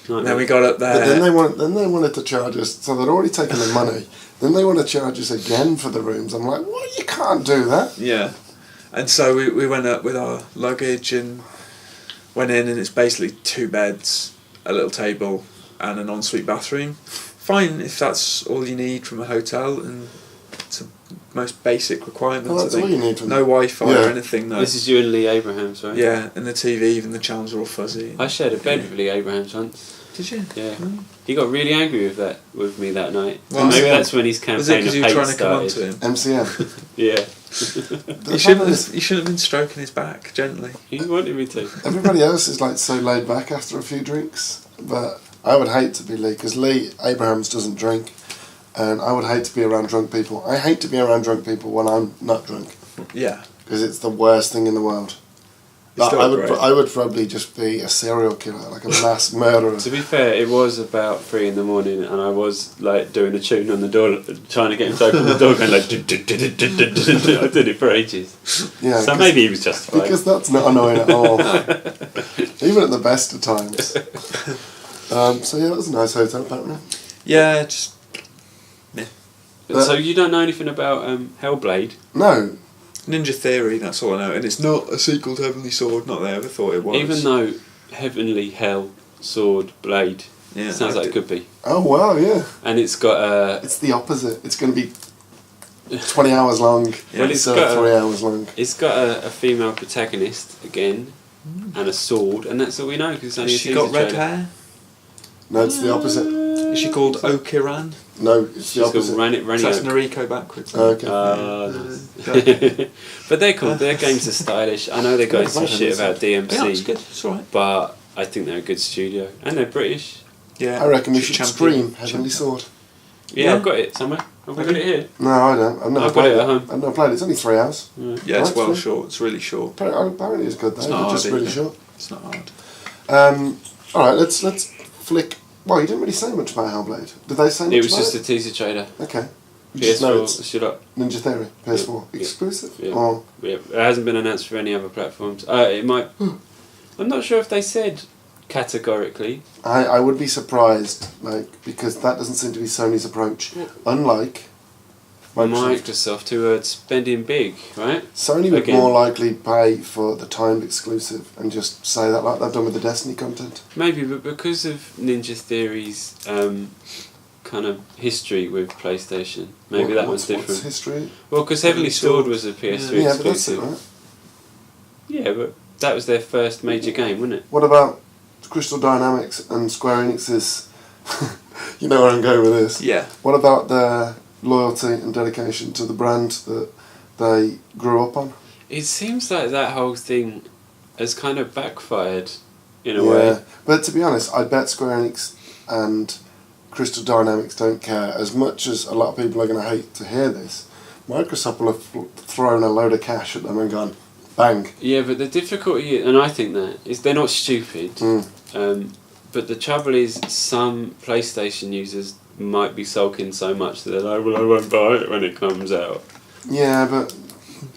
Nightmare. And then we got up there. But then they wanted to charge us. So they'd already taken the money. Then they want to charge us again for the rooms. I'm like, what? You can't do that. Yeah. And so we went up with our luggage and went in, and it's basically 2 beds, a little table, and an ensuite bathroom. Fine if that's all you need from a hotel, and it's the most basic requirements. Well, that's I think. all you need from No Wi-Fi Yeah. or anything. No. This is you and Lee Abrahams, right? Yeah, and the TV, even the channels are all fuzzy. I shared a bed with Lee Abrahams once. Did you? Yeah. He got really angry with me that night. Well, Maybe yeah. that's when his Was it campaign because of you were hate trying to come on started. to him? MCM. Yeah. You shouldn't have been stroking his back gently. He wanted me to. Everybody else is like so laid back after a few drinks, but I would hate to be Lee because Lee Abrahams doesn't drink, and I would hate to be around drunk people. I hate to be around drunk people when I'm not drunk Yeah. because it's the worst thing in the world. It's still great. I would probably just be a serial killer, like a mass murderer. To be fair, it was about 3 in the morning, and I was like doing a tune on the door, trying to get him to open the door, going like. I did it for ages. Yeah, So maybe he was justified. because that's not annoying at all, even at the best of times. So yeah, that was a nice hotel apparently. Yeah, just So you don't know anything about Hellblade? No, Ninja Theory, that's all I know. And it's not a sequel to Heavenly Sword, not that I ever thought it was. Even though Heavenly Hell Sword Blade Yeah, sounds like it could be, oh wow, yeah, and it's got it's the opposite. It's going to be 20 hours long. Well, it's instead of got 3 hours long. it's got a female protagonist again, and a sword, and that's all we know because it's only Has a she teaser got red trailer. hair? No, it's the opposite. Is she called Okiran? No, it's She's the called opposite. Rani That's Oak. Noriko backwards. Okay. Nice. But they're cool. Their games are stylish. I know they're going some shit about DMC, Yeah, it's good. It's alright. but I think they're a good studio, and they're British. Yeah. I reckon we should Champion. stream Heavenly Sword. Yeah, Yeah. I've got it somewhere. Have we got it here? No, I don't. I've never I've got played it it. at home. I've never played it. It's only 3 hours. Yeah, it's Right, well so- short. It's really short. Apparently it's good though. It's not It's just hard really either. short. It's not hard. All right, let's flick. Well, you didn't really say much about Hellblade. Did they say much It was about just it? a teaser trailer. Okay. You just know it's PS4, shut up. Ninja Theory, PS4 Yeah. exclusive. Yeah. Or Yeah, it hasn't been announced for any other platforms. It might. I'm not sure if they said categorically. I would be surprised, because that doesn't seem to be Sony's approach. Unlike Microsoft, who are spending big, right? Sony would Again. more likely pay for the timed exclusive and just say that like they've done with the Destiny content. Maybe, but because of Ninja Theory's kind of history with PlayStation, maybe that one's What's different. history? Well, because Heavenly Sword was a PS3 Yeah, but that's it, exclusive. right? Yeah, but that was their first major game, wasn't it? What about Crystal Dynamics and Square Enix's... you know where I'm going with this. Yeah. What about their loyalty and dedication to the brand that they grew up on? It seems like that whole thing has kind of backfired in a way. But to be honest, I bet Square Enix and Crystal Dynamics don't care as much as a lot of people are going to hate to hear this. Microsoft will have thrown a load of cash at them and gone, bang. Yeah, but the difficulty, and I think that, is they're not stupid. But the trouble is, some PlayStation users might be sulking so much that they're like, well, I won't buy it when it comes out. Yeah, but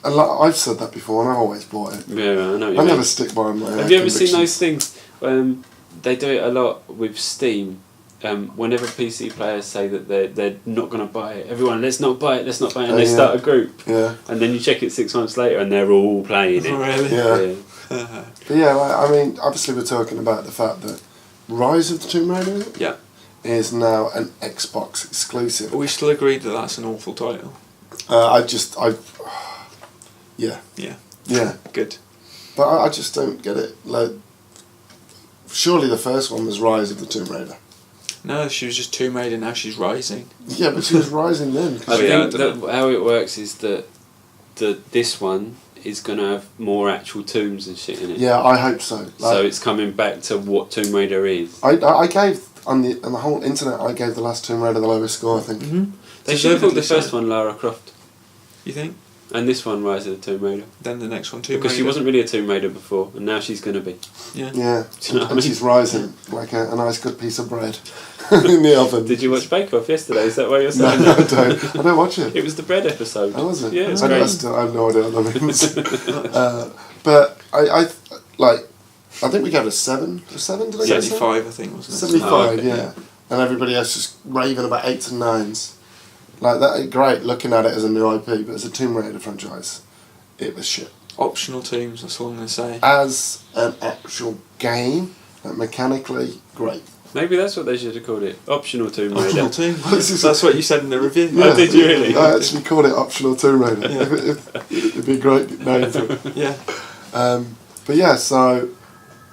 I've said that before and I always bought it. Yeah, I know what you I mean. never stick by my Have you ever seen those things? They do it a lot with Steam. Whenever PC players say that they're not going to buy it, everyone, let's not buy it, and they start a group. Yeah. And then you check it 6 months later and they're all playing it. Really? Yeah. But yeah, I mean, obviously we're talking about the fact that Rise of the Tomb Raider is now an Xbox exclusive. Are we still agreed that that's an awful title? Yeah. Yeah. Good. But I just don't get it. Like, surely the first one was Rise of the Tomb Raider. No, she was just Tomb Raider, now she's rising. Yeah, but she was rising then. I think that how it works is that this one is going to have more actual tombs and shit in it. Yeah, I hope so. Like, so it's coming back to what Tomb Raider is. I gave, on the whole internet, I gave the last Tomb Raider the lowest score, I think. Mm-hmm. They should have called the first one Lara Croft. You think? And this one Rise of the Tomb Raider. Then the next one Tomb Raider. Because she wasn't really a Tomb Raider before, and now she's going to be. Yeah. Yeah, Do you know what I mean? She's rising like a nice good piece of bread in the oven. Did you watch Bake Off yesterday? Is that why you're saying No, that? I don't watch it. It was the bread episode. Oh, was it? Yeah, it's I great. have no idea what that means. But I think we gave it a 7. A 7, did I get 75, I think, wasn't it? 75, Oh, okay. yeah. And everybody else just raving about 8s and 9s. Like, that, great looking at it as a new IP, but as a Tomb Raider franchise, it was shit. Optional tombs, that's all I'm going to say. As an actual game, mechanically, great. Maybe that's what they should have called it. Optional Tomb Raider. Optional tombs. That's what you said in the review. Yeah, Oh, did you really? I actually called it Optional Tomb Raider. Yeah. It'd be a great name for it. Yeah. But yeah, so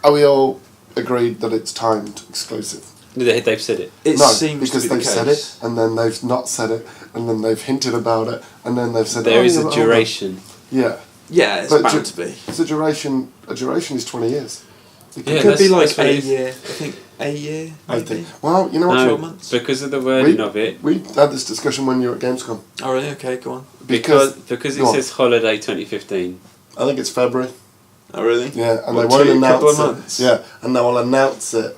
are we all agreed that it's timed exclusive? They've said it. It No, seems because to be they've the said case. it, and then they've not said it, and then they've hinted about it, and then they've said There is yeah, a but hold on. duration. Yeah, Yeah, it's But bound to be. it's a duration. A duration is 20 years. It Yeah, could be like that's what a it is. year. I think a year, I maybe. think. Well, you know what? No, 12 months. because of the wording of it. We had this discussion when you were at Gamescom. Oh, really? Okay, go on. Because it go on. says holiday 2015. I think it's February. Oh, really? Yeah, and What, they won't couple of announce it. months? Yeah, and they will announce it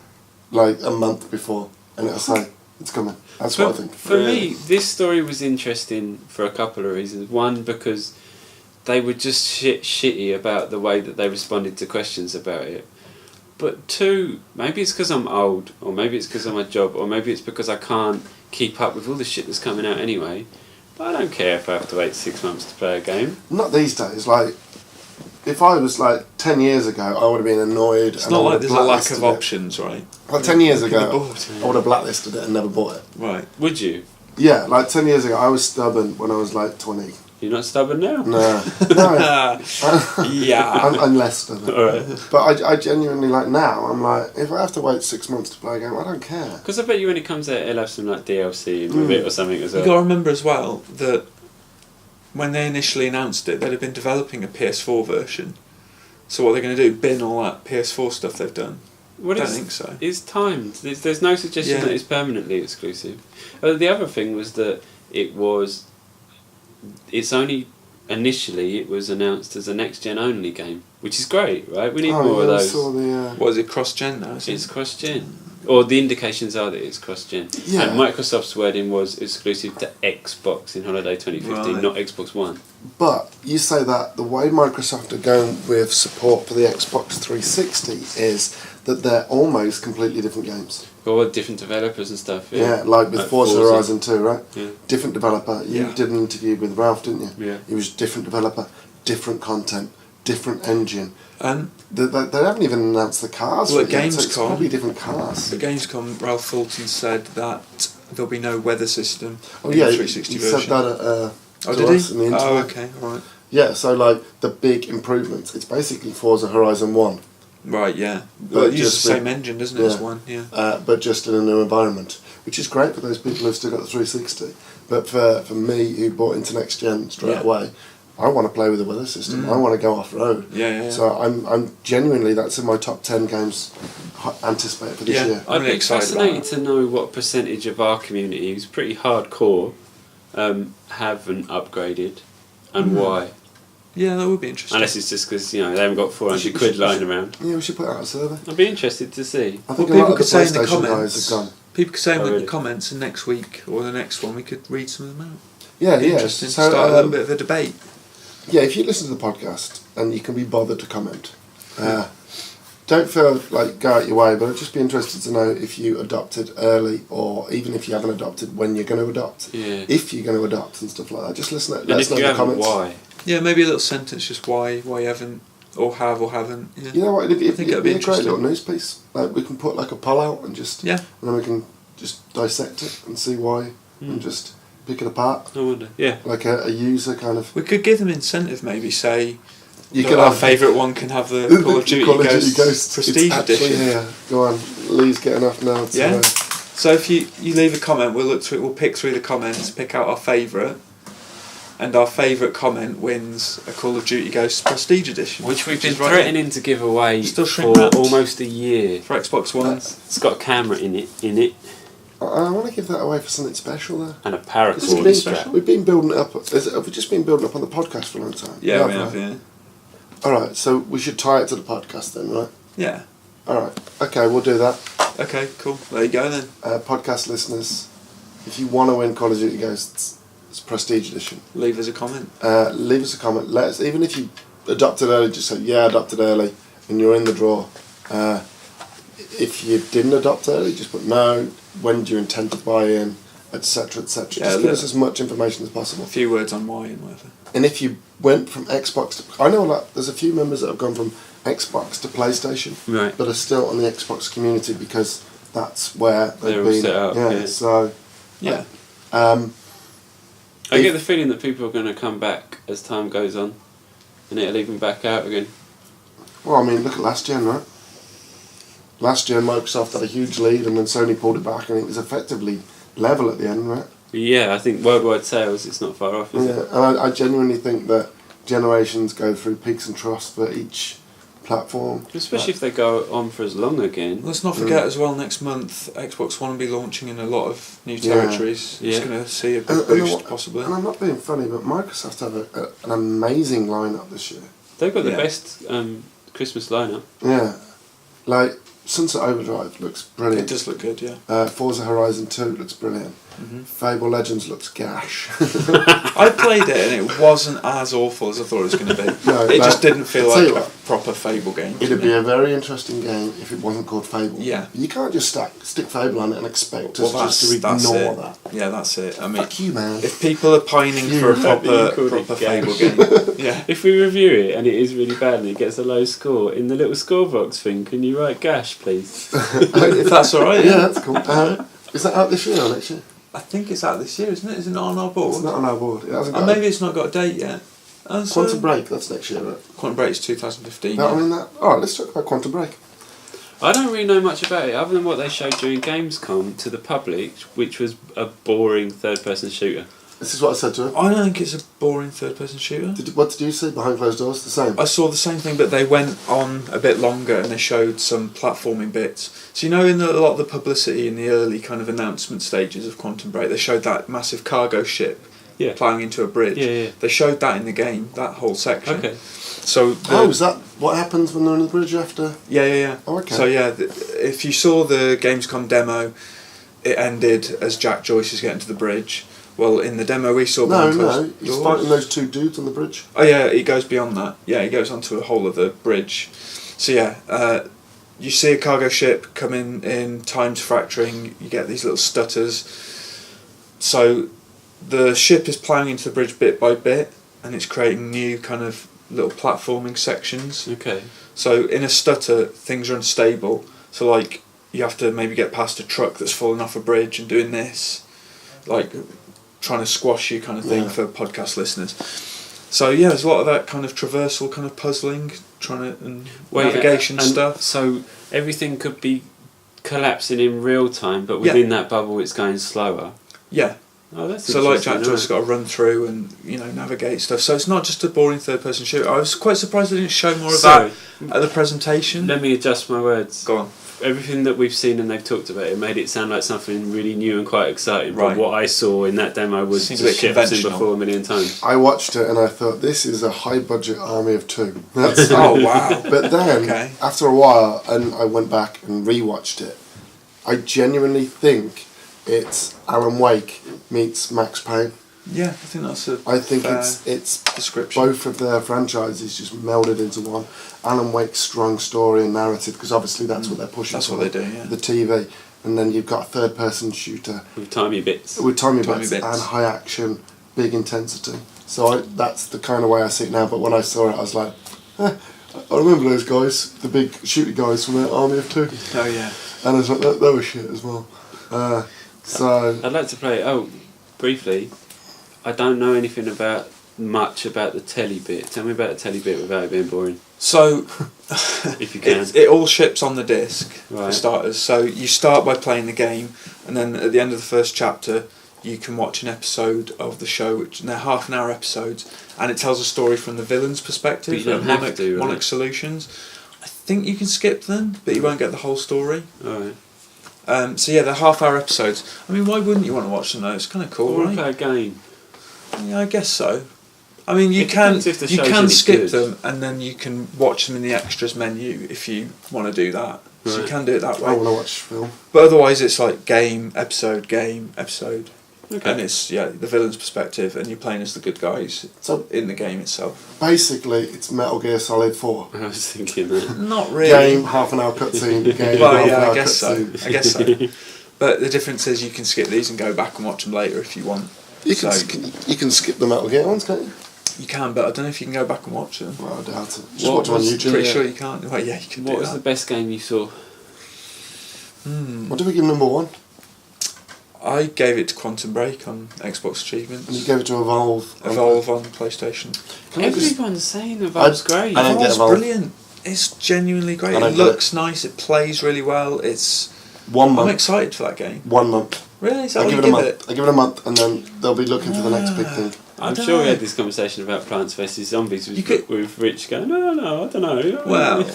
like a month before, and it'll say it's coming. That's what I think. For Really? me, this story was interesting for a couple of reasons. One, because they were just shitty about the way that they responded to questions about it. But two, maybe it's because I'm old, or maybe it's because of my job, or maybe it's because I can't keep up with all the shit that's coming out anyway. But I don't care if I have to wait 6 months to play a game. Not these days. Like, if I was like 10 years ago, I would have been annoyed. It's and not I would like have there's a lack blacklisted of it. options, right? Like 10 years People are ago, bored. I would have blacklisted it and never bought it. Right. Would you? Yeah, like 10 years ago, I was stubborn when I was like 20. You're not stubborn now? No. Yeah. I'm less stubborn. Alright. But I genuinely, like now, I'm like, if I have to wait 6 months to play a game, I don't care. Because I bet you when it comes out, it'll have some like DLC with it or something as You well. got to remember as well that when they initially announced it, they'd have been developing a PS4 version. So what they're going to do? Bin all that PS4 stuff they've done? What I is- don't think so. It's timed. There's no suggestion Yeah. that it's permanently exclusive. The other thing was that it's only initially it was announced as a next gen only game, which is great, right? We need more of I those. saw the, What is it? Cross-gen now? Is It's it? cross-gen. Or the indications are that it's cross-gen. Yeah. And Microsoft's wording was exclusive to Xbox in Holiday 2015, Right. not Xbox One. But you say that the way Microsoft are going with support for the Xbox 360 is that they're almost completely different games. Or different developers and stuff. Yeah, like with Forza Horizon 2, right? Yeah. Different developer. You Yeah. did an interview with Ralph, didn't you? Yeah. It was different developer, different content, different engine. And They haven't even announced the cars. Well, for it at yet, so it's Gamescom- probably different cars. at Gamescom, Ralph Fulton said that there'll be no weather system Oh in yeah, the he 360 said version. that at, Oh, to did us he? in the interview. Oh, okay, alright. Yeah, so like the big improvements. It's basically Forza Horizon 1, Right, yeah. But Well, it uses just the same with- engine, doesn't it, as yeah. one? Yeah. but just in a new environment, which is great for those people who've still got the 360. But for me, who bought into next gen straight Yeah. away, I want to play with the weather system. I want to go off road. Yeah. So I'm genuinely, that's in my top 10 games anticipated for this Yeah. year. I'm I'd really be excited about fascinated that. to know what percentage of our community, who's pretty hardcore, haven't upgraded, and why. Yeah, that would be interesting. Unless it's just because they haven't got 400 quid lying around. Yeah, we should put out a survey. I'd be interested to see. I think Well, a lot people of the could say in the PlayStation guys comments. have gone. People could say in really? the comments, and next week or the next one we could read some of them out. Yeah, It'd be yeah. interesting So, to start a little bit of a debate. yeah, if you listen to the podcast and you can be bothered to comment, don't feel like go out your way, but I'd just be interested to know if you adopted early, or even if you haven't adopted, when you're going to adopt. Yeah. If you're going to adopt and stuff like that. Just listen. And Let if us know you in the haven't, comments. why? Yeah, maybe a little sentence, just why you haven't, or have or haven't. Yeah. You know what? It'd think be that'd be a great interesting. little news piece. Like we can put like a poll out and just Yeah. and then we can just dissect it and see why and just pick it apart. I wonder. Yeah. Like a user kind of. We could give them incentive, maybe say You that can our have favourite one can have the Call of Duty Ghosts Prestige it's actually Edition. here. Go on, Lee's getting off now. To, Yeah. So if you leave a comment, we'll look through it. We'll pick through the comments, pick out our favourite, and our favourite comment wins a Call of Duty Ghosts Prestige Edition, Which we've been is right threatening to give away Still for shrink wrapped. almost a year. for Xbox One. It's got a camera in it I want to give that away for something special though. and a It's paracord been- strap. we've been building it up. We've just been building up on the podcast for a long time. Yeah, we have. Yeah. All right, so we should tie it to the podcast then, right? Yeah. All right. Okay, we'll do that. Okay. Cool. There you go then. Podcast listeners, if you want to win Call of Duty Ghosts, it's Prestige Edition. Leave us a comment. Leave us a comment. Let us, even if you adopted early, just say yeah, adopted early, and you're in the draw. If you didn't adopt early, just put no. When do you intend to buy in, etc., etc. Yeah, Just give us as much information as possible. A few words on why and whatever. And if you went from Xbox to, I know like there's a few members that have gone from Xbox to PlayStation, Right. but are still on the Xbox community because that's where they've They're all been. set up, yeah. So Yeah. I get the feeling that people are going to come back as time goes on, and it'll even back out again. well, I mean, look at last gen, right? Last gen, Microsoft had a huge lead, and then Sony pulled it back, and it was effectively level at the end, right? Yeah, I think worldwide sales, it's not far off, is Yeah, it? and I genuinely think that generations go through peaks and troughs for each platform. Especially if they go on for as long again. Let's not forget as well, next month Xbox One will be launching in a lot of new territories. Yeah. It's going to see a big And boost what- possibly. And I'm not being funny, but Microsoft have an amazing lineup this year. They've got the Yeah. best Christmas lineup. Yeah, like Sunset Overdrive looks It brilliant. does look good, yeah. Forza Horizon 2 looks brilliant. Fable Legends looks gash. I played it and it wasn't as awful as I thought it was going to be. No, it like, just didn't feel I'll tell like you a what, proper Fable game. to It'd me. be a very interesting game if it wasn't called Fable. Yeah. You can't just stick Fable on it and expect Well, us just to that's ignore it. that. Yeah, that's it. I mean, Fuck you, man. if people are pining for a You proper called it Fable gash. game, yeah. If we review it and it is really bad and it gets a low score, in the little score box thing, can you write gash, please? If that's alright, Yeah, yeah. that's cool. Is that out this year or next year? I think it's out this year, isn't it? Is it not on our board? It's not on our board. It hasn't got And maybe it's not got a date yet. And so- Quantum Break, that's next year, right? Quantum Break's 2015. No, yeah. I mean that. Alright, let's talk about Quantum Break. I don't really know much about it other than what they showed during Gamescom to the public, which was a boring third-person shooter. This is what I said to her. I don't think it's a boring third-person shooter. What did you see behind closed doors? The same? I saw the same thing, but they went on a bit longer and they showed some platforming bits. So you know, in a lot of the publicity in the early kind of announcement stages of Quantum Break, they showed that massive cargo ship Yeah. ploughing into a bridge. Yeah. They showed that in the game, that whole section. Okay. So Is that what happens when they're on the bridge after? Yeah. Oh, okay. So yeah, if you saw the Gamescom demo, it ended as Jack Joyce is getting to the bridge. Well, in the demo we saw No, behind closed he's doors- fighting those two dudes on the bridge. Oh yeah, he goes beyond that. Yeah, he goes onto a whole other bridge. So yeah, you see a cargo ship coming in, times fracturing, you get these little stutters. So the ship is ploughing into the bridge bit by bit, and it's creating new kind of little platforming sections. Okay. So in a stutter, things are unstable. So like, you have to maybe get past a truck that's fallen off a bridge and doing this. Like, trying to squash you kind of thing for podcast listeners. So yeah, there's a lot of that kind of traversal, kind of puzzling, and navigation and stuff. So everything could be collapsing in real time, but within that bubble it's going slower. Yeah. Oh, that's So like interesting, Jack Joyce has got to run through and navigate stuff. So it's not just a boring third-person shooter. I was quite surprised they didn't show more of that at the presentation. Let me adjust my words. Go on. everything that we've seen and they've talked about, it made it sound like something really new and quite exciting. Right. But what I saw in that demo was Seems just a shit bit I've seen conventional. before a million times. I watched it and I thought, this is a high-budget army of two. That's Oh wow! But then, Okay. after a while, and I went back and rewatched it, I genuinely think it's Alan Wake meets Max Payne. Yeah, I think that's a. I think fair it's description. both of their franchises just melded into one. Alan Wake's strong story and narrative, because obviously that's what they're pushing. That's for, what they do, yeah. The TV, and then you've got a third-person shooter With tiny bits. with tiny Tiny bits bits. and high action, big intensity. So that's the kind of way I see it now. But when I saw it, I was like, I remember those guys, the big shooty guys from the Army of Two, Oh yeah. and I was like, they were shit as well. So I'd like to play. Oh, briefly. I don't know anything much about the telly bit. Tell me about the telly bit without it being boring, So, if you can. it all ships on the disc for Right. starters. So you start by playing the game, and then at the end of the first chapter, you can watch an episode of the show, which and they're half-an-hour episodes, and it tells a story from the villain's perspective. But you don't of have Monarch, to, right? Monarch Solutions. I think you can skip them, but you won't get the whole story. Alright. So yeah, they're half-hour episodes. I mean, why wouldn't you want to watch them though? It's kind of cool, Or right? play a game. Yeah, I guess so. I mean, you It can depends if the you show's can any skip good. them, and then you can watch them in the extras menu if you want to do that. So you Right. can do it that I way. want to watch film. But otherwise, it's like game episode, and Okay. it's the villain's perspective, and you're playing as the good guys So in the game itself. basically, it's Metal Gear Solid 4. I was thinking that. Not really. Game, half-an-hour cutscene. Game, Well, half-an-hour yeah, I guess so. cutscene. I guess so. But the difference is you can skip these and go back and watch them later if you want. You can, you can skip the Metal Gear ones, can't you? You can, but I don't know if you can go back and watch them. Well, I doubt it. Just What watch them on was- YouTube. Pretty sure you can't. Well, yeah, you can What do was the that. best game you saw? What did we give number one? I gave it to Quantum Break on Xbox Achievements. And you gave it to Evolve. Evolve on PlayStation. Can I just- Everyone's saying Evolve's great. I don't get Evolve's Evolve. brilliant. It's genuinely great. I don't It get looks nice. It plays really well. It's. 1 I'm month. excited for that game. 1 month. Really? Is that I what give you it a give month. I give it a month, and then they'll be looking for the next big thing. I I'm don't sure we know. had this conversation about Plants vs Zombies You could- with Rich going, no, I don't know. Well,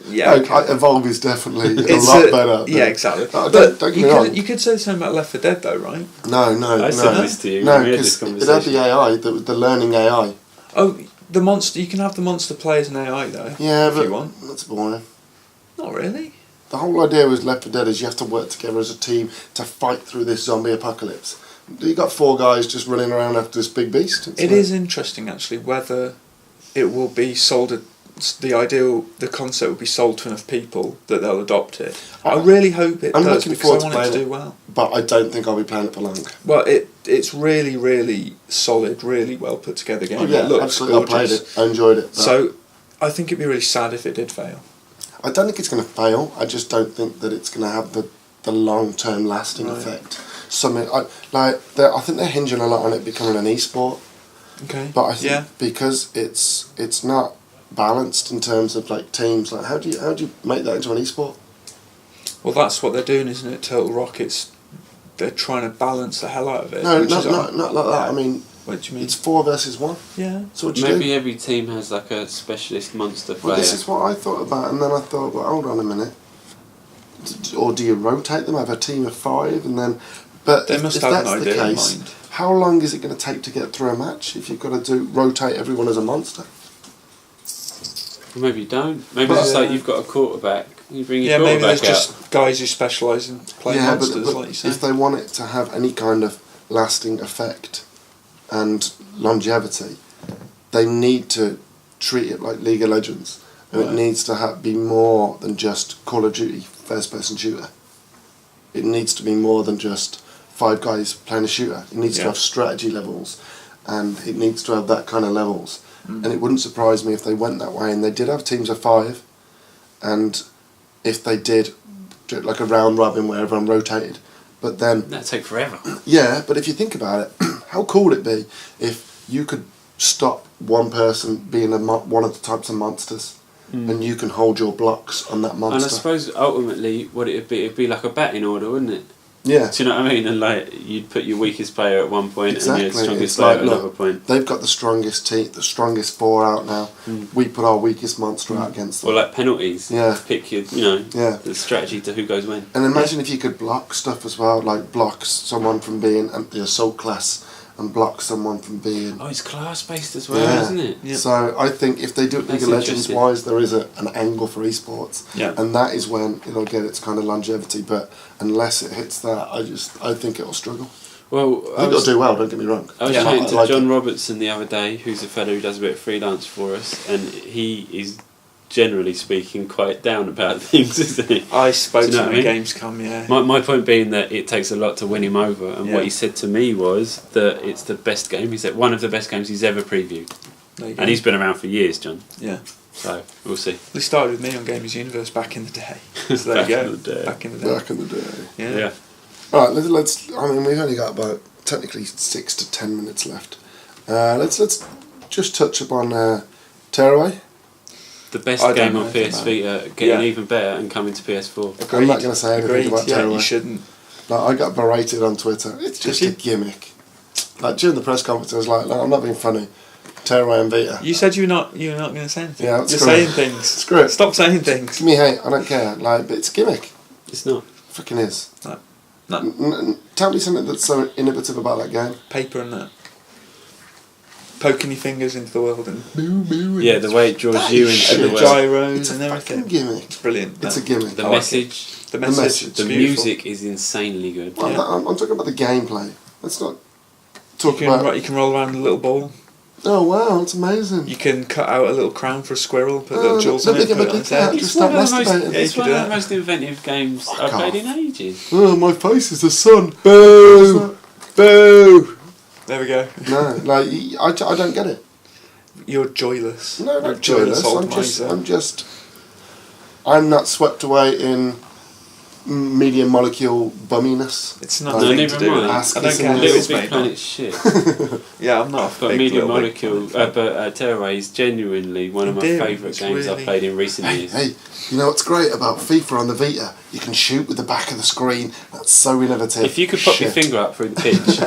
yeah. No, okay. Evolve is definitely It's a lot better. Yeah, exactly. Don't But get you me wrong. could say the same about Left 4 Dead, though, right? No, no, I said no. this to you No, when we had this because it had the AI, the learning AI. Oh, the monster. You can have the monster play as an AI, though. Yeah, if but you want. that's boring. Not really. The whole idea with Left 4 Dead is you have to work together as a team to fight through this zombie apocalypse. You got 4 guys just running around after this big beast. It's It like- is interesting, actually, whether it will be sold. The concept will be sold to enough people that they'll adopt it. I really hope it I'm does looking because forward I to want it to playing do it. well. But I don't think I'll be playing it for long. Well, it's really, really solid, really well put together game. Oh yeah, it looks absolutely. gorgeous. I played it. I enjoyed it. But So, I think it'd be really sad if it did fail. I don't think it's going to fail. I just don't think that it's going to have the long-term lasting Right. effect. Something I think they're hinging a lot on it becoming an e-sport. Okay. But I think Yeah. because it's not balanced in terms of like teams, like how do you make that into an e-sport? Well, that's what they're doing, isn't it? Total Rockets. They're trying to balance the hell out of it. No, which not is not like that. I mean, What do you mean? it's 4 versus 1. Yeah. So what do you Maybe do? every team has like a specialist monster player. Well, this is what I thought about, and then I thought, well, hold on a minute. Or do you rotate them? Have a team of 5, and then. But They if, must if have an that's the idea in case, mind. how long is it going to take to get through a match if you've got to rotate everyone as a monster? Or maybe you don't. Maybe But- it's just like you've got a quarterback. You bring your Yeah, maybe quarterback there's out. just guys who specialise in playing monsters, but like you say. if they want it to have any kind of lasting effect and longevity, they need to treat it like League of Legends. And Right. it needs to be more than just Call of Duty first-person shooter. It needs to be more than just 5 guys playing a shooter. It needs to Yeah. have strategy levels, and it needs to have that kind of levels. Mm. And it wouldn't surprise me if they went that way. And they did have teams of 5, and if they did do it like a round robin where everyone rotated, but then That'd take forever. yeah, but if you think about it, how cool would it be if you could stop one person being one of the types of monsters, and you can hold your blocks on that And I monster. suppose ultimately what it'd be like a batting order, wouldn't it? Yeah. Do you know what I mean? And like you'd put your weakest player at one point Exactly. and your strongest It's player like, at look, another point. They've got the strongest the strongest 4 out now. We put our weakest monster out against them. Or like penalties. Yeah. Pick your, the strategy to who goes when. And imagine if you could block stuff as well, like block someone from being the assault class and block someone from being... Oh, it's class-based as well, isn't it? Yeah. So I think if they do it League That's of Legends interesting. wise, there is an angle for esports. Yeah. And that is when it'll get its kind of longevity. But unless it hits that, I think it'll struggle. Well, I think it'll do well, don't get me wrong. I was Yeah, chatting I to like John it. Robertson the other day, who's a fellow who does a bit of freelance for us, and he is, generally speaking, quite down about things, isn't he? I spoke Do you know to what him I at mean? Gamescom, yeah. My point being that it takes a lot to win him over, and Yeah. what he said to me was that it's the best game. He said one of the best games he's ever previewed, There you go. and he's been around for years, John. Yeah. So we'll see. He started with me on Gamers Universe back in the day. So there Back you go. in the day. Back in the day. Back in the day. Yeah. All right, let's. I mean, we've only got about technically 6 to 10 minutes left. Let's just touch upon Tearaway. The best I don't game know on anything PS about Vita, getting Yeah. even better and coming to PS4. I'm not going to say anything Agreed. about Yeah, Tearaway. you shouldn't. Like, I got berated on Twitter. It's just a gimmick. Like during the press conference, I was like, "No, I'm not being funny." Tearaway and Vita. You said you're not going to say anything. Yeah, You're screw it. saying things. Screw it. Stop saying things. Give me hate. I don't care. Like, but it's a gimmick. It's not. Fucking is. No. Tell me something that's so innovative about that game. Paper and that. Poking your fingers into the world and Yeah, the way it draws That you is into shit. the the world. gyros It's a and everything. fucking gimmick. It's brilliant. It's a that. gimmick. The I like message, The message. message. the it's beautiful. music is insanely good. Well, Yeah. I'm talking about the gameplay. Let's not You talk can, about. you can roll around a little ball. Oh wow, it's amazing. You can cut out a little crown for a squirrel, put little jewels let in me it, get put my it on dick its head. out. Just start masturbating. Yeah, It's you one can of do the most inventive games I've Fuck played off. in ages. Oh, my face is the sun. Boo! Boo! There we go. No, like I don't get it. You're joyless. No, You're not a joyless joyless. old miser. I'm not swept away in medium molecule bumminess. It's No, nothing neither to do am with I. it. Ask I don't kissing care is- who Little it's Big made Planet by. shit. Yeah, I'm not a But big Medium Little Big Molecule, Planet fan. but Tearaway is genuinely one of my Endearing, favourite it's games I've really- played in recent years. Hey, you know what's great about FIFA on the Vita? You can shoot with the back of the screen. That's so innovative. If you could pop your Shit. finger up through the pitch,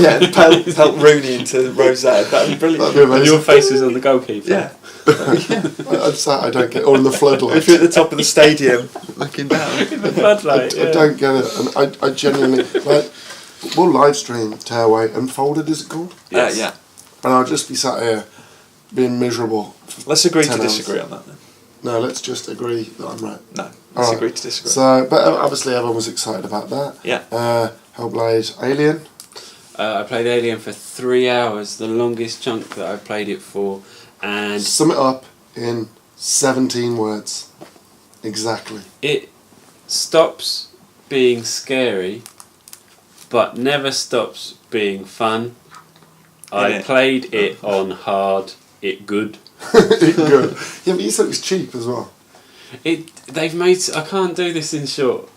Yeah, pelt Rooney into Rosette. That'd be brilliant. That'd be and amazing. your face was on the goalkeeper. Yeah. I'm sorry, I don't get. Or in the floodlight. If you're at the top of the stadium, looking down. The floodlight. I don't get it, and I genuinely like. We'll live stream Tearaway Unfolded, is it called? Yes. Yeah. And I'll just be sat here being miserable. Let's agree 10 to hours. disagree on that then. No, let's just agree that I'm right. No, All let's right. agree to disagree. So, but obviously everyone was excited about that. Yeah. Hellblade, Alien. I played Alien for 3 hours, the longest chunk that I played it for, and Sum it up in 17 words. Exactly. it stops being scary, but never stops being fun. I Innit? played it on hard, it good. Good. Yeah, but you said it was cheap as well. They've made. I can't do this in short.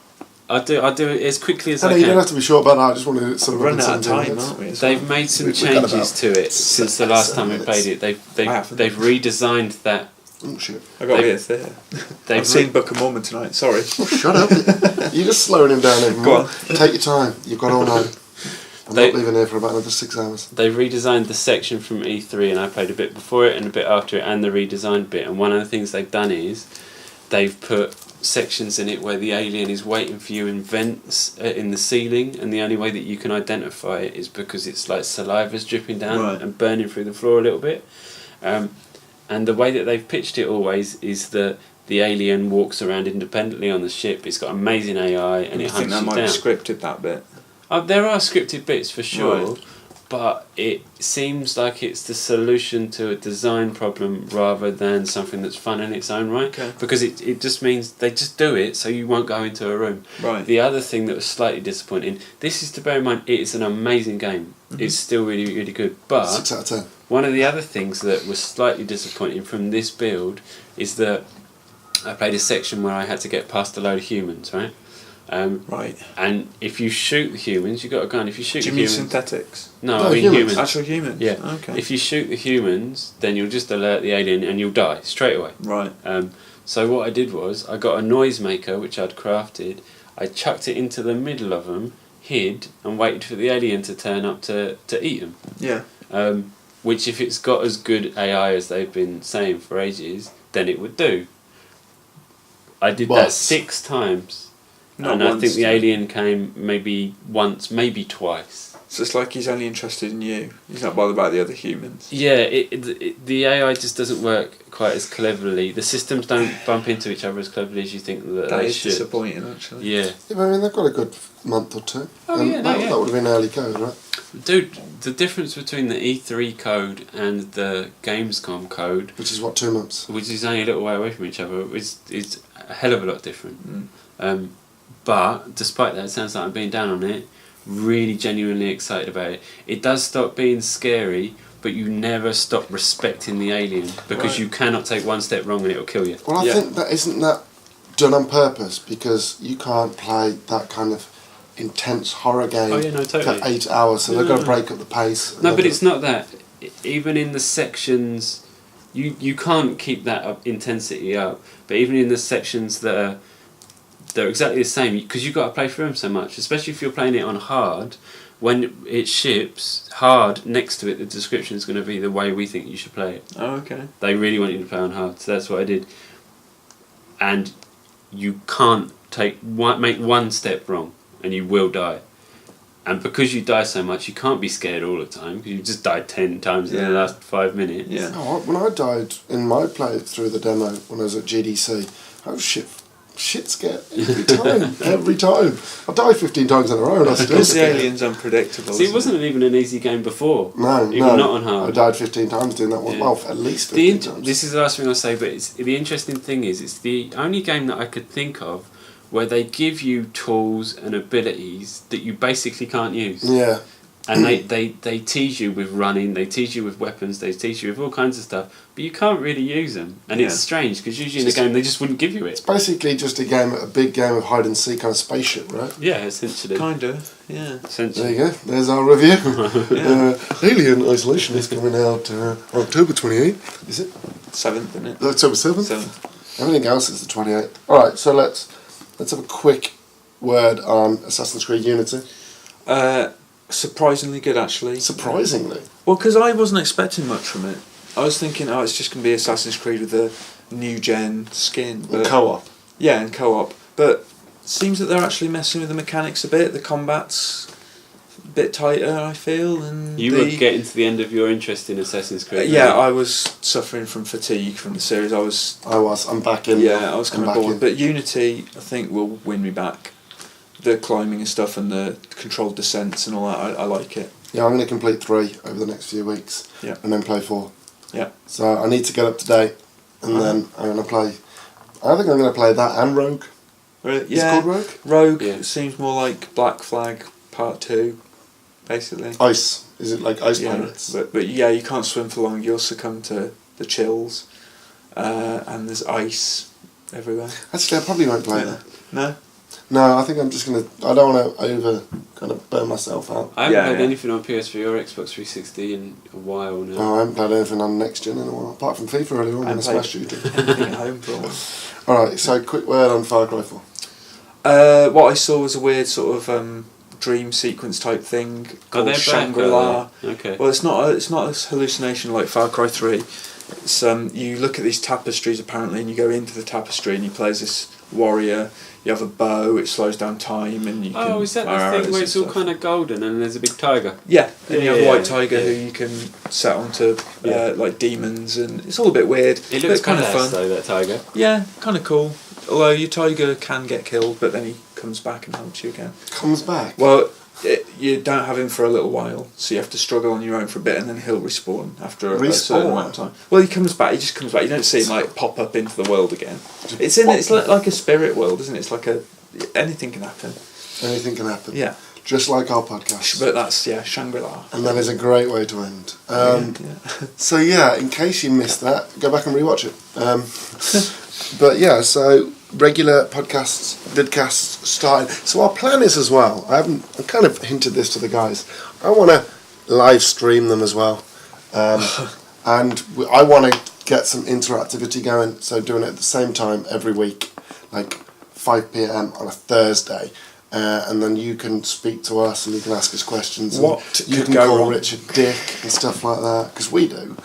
I do it as quickly as No, I you don't can. have to be short about that. I just wanted it sort of We're running up in out of 17 time, minutes. aren't we? as They've well? made some We've got changes about to it since the last time we played it. They've Wow. redesigned that. Oh shit! I got to They've- be at the theatre. They've I've seen Book of Mormon tonight. Sorry. Oh, shut up! You're just slowing him down even Go more. on. Take your time. You've got all night. I'm They- not leaving here for about another 6 hours. They've redesigned the section from E3, and I played a bit before it and a bit after it, and the redesigned bit. And one of the things they've done is they've put sections in it where the alien is waiting for you in vents in the ceiling, and the only way that you can identify it is because it's like saliva's dripping down Right. and burning through the floor a little bit. And the way that they've pitched it always is that the alien walks around independently on the ship. It's got amazing AI, and I it think hunts that you might down. be scripted, that bit. There are scripted bits for sure, Right. but it seems like it's the solution to a design problem rather than something that's fun in its own right. Okay. Because it just means they just do it so you won't go into a room. Right. The other thing that was slightly disappointing, this is to bear in mind, it is an amazing game. It's still really, really good. But 6 out of 10. one of the other things that was slightly disappointing from this build is that I played a section where I had to get past a load of humans, right? Right. And if you shoot the humans, you got a gun. If you shoot Do you the mean humans, synthetics? no, No, I mean humans. humans. Actual humans? Yeah. Okay. If you shoot the humans, then you'll just alert the alien and you'll die straight away. Right. So what I did was I got a noisemaker which I'd crafted. I chucked it into the middle of them, hid, and waited for the alien to turn up to eat them. Yeah. Which, if it's got as good AI as they've been saying for ages, then it would do. I did that 6 times, and I think the alien came maybe once, maybe twice. So it's like he's only interested in you. He's not bothered about the other humans. Yeah, the AI just doesn't work quite as cleverly. The systems don't bump into each other as cleverly as you think that That they is should. disappointing, actually. Yeah. Yeah, but I mean, they've got a good month or 2. Oh, and yeah, no, that would have been early code, right? Dude, the difference between the E3 code and the Gamescom code, Which is what, 2 months? which is only a little way away from each other, is a hell of a lot different. But despite that, it sounds like I'm being down on it. Really genuinely excited about it. It does stop being scary, but you never stop respecting the alien, because you cannot take one step wrong and it'll kill you. Well, I think that isn't that done on purpose, because you can't play that kind of intense horror game totally. for 8 hours, so they've got to break up the pace. No, but it's not that. Even in the sections, you can't keep that intensity up. But even in the sections that they're exactly the same, because you've got to play through them so much, especially if you're playing it on hard. When it ships, hard, next to it, the description is going to be the way we think you should play it. Oh, okay. They really want you to play on hard, so that's what I did. And you can't make one step wrong, and you will die. And because you die so much, you can't be scared all the time, because you just died 10 times in the last 5 minutes. Yeah. Oh, when I died in my play through the demo when I was at GDC, I was shit scared every time. I died 15 times in a row and I still Because the alien's unpredictable. See, it wasn't even an easy game before. No, even not on hard. I died 15 times doing that one. Yeah. Well, at least 15 times. This is the last thing I'll say, but the interesting thing is, it's the only game that I could think of where they give you tools and abilities that you basically can't use. Yeah. And they tease you with running, they tease you with weapons, they tease you with all kinds of stuff, but you can't really use them. And it's strange, because usually in the game they just wouldn't give you it. It's basically just a big game of hide and seek kind of spaceship, right? Yeah, essentially. Kind of, yeah. Essentially. There you go. There's our review. Alien Isolation is coming out October 28th. Is it? 7th, isn't it? October 7th? 7th. Everything else is the 28th. Alright, so let's have a quick word on Assassin's Creed Unity. Surprisingly good, actually. Surprisingly? Well, because I wasn't expecting much from it. I was thinking, it's just going to be Assassin's Creed with a new gen skin. And co-op. Yeah, and co-op. But it seems that they're actually messing with the mechanics a bit. The combat's a bit tighter, I feel. And you were getting to the end of your interest in Assassin's Creed. I was suffering from fatigue from the series. I'm back in. Yeah, I was kind of bored. But Unity, I think, will win me back. The climbing and stuff and the controlled descents and all that, I like it. Yeah, I'm going to complete 3 over the next few weeks. Yeah. And then play 4. Yeah. So I need to get up to date, and then I'm going to play. I think I'm going to play that and Rogue. Really? Is it called Rogue? Rogue seems more like Black Flag Part 2, basically. Ice. Is it like Ice Pirates? But you can't swim for long. You'll succumb to the chills, and there's ice everywhere. Actually, I probably won't play that. No. No, I think I'm just going to... I don't want to kind of burn myself out. I haven't played anything on PS3 or Xbox 360 in a while now. No, I haven't played anything on next gen in a while, apart from FIFA earlier on when I smashed you. Anything at home for a while. Alright, so quick word on Far Cry 4. What I saw was a weird sort of dream sequence type thing called Shangri-La. Okay. Well, it's not a hallucination like Far Cry 3. It's you look at these tapestries apparently, and you go into the tapestry and you play as this warrior. You have a bow, it slows down time, and you can... Oh, is that the thing where it's all kind of golden and there's a big tiger? Yeah, and you have a white tiger who you can set onto like demons, and it's all a bit weird. It looks kind of fun though, that tiger. Yeah, kind of cool. Although your tiger can get killed, but then he comes back and helps you again. Comes back? Well, you don't have him for a little while, so you have to struggle on your own for a bit, and then he'll respawn after a certain amount of time. Well, he just comes back. You don't see him like pop up into the world again. It's like a spirit world, isn't it? It's like anything can happen. Anything can happen. Yeah. Just like our podcast. But that's Shangri-La. And that is a great way to end. So in case you missed that, go back and rewatch it. But yeah, so regular podcasts, vidcasts started. So our plan is as well, I kind of hinted this to the guys, I want to live stream them as well. And I want to get some interactivity going, so doing it at the same time every week, like 5 p.m. on a Thursday. And then you can speak to us and you can ask us questions. What you could can go call wrong? Richard Dick and stuff like that, because we do.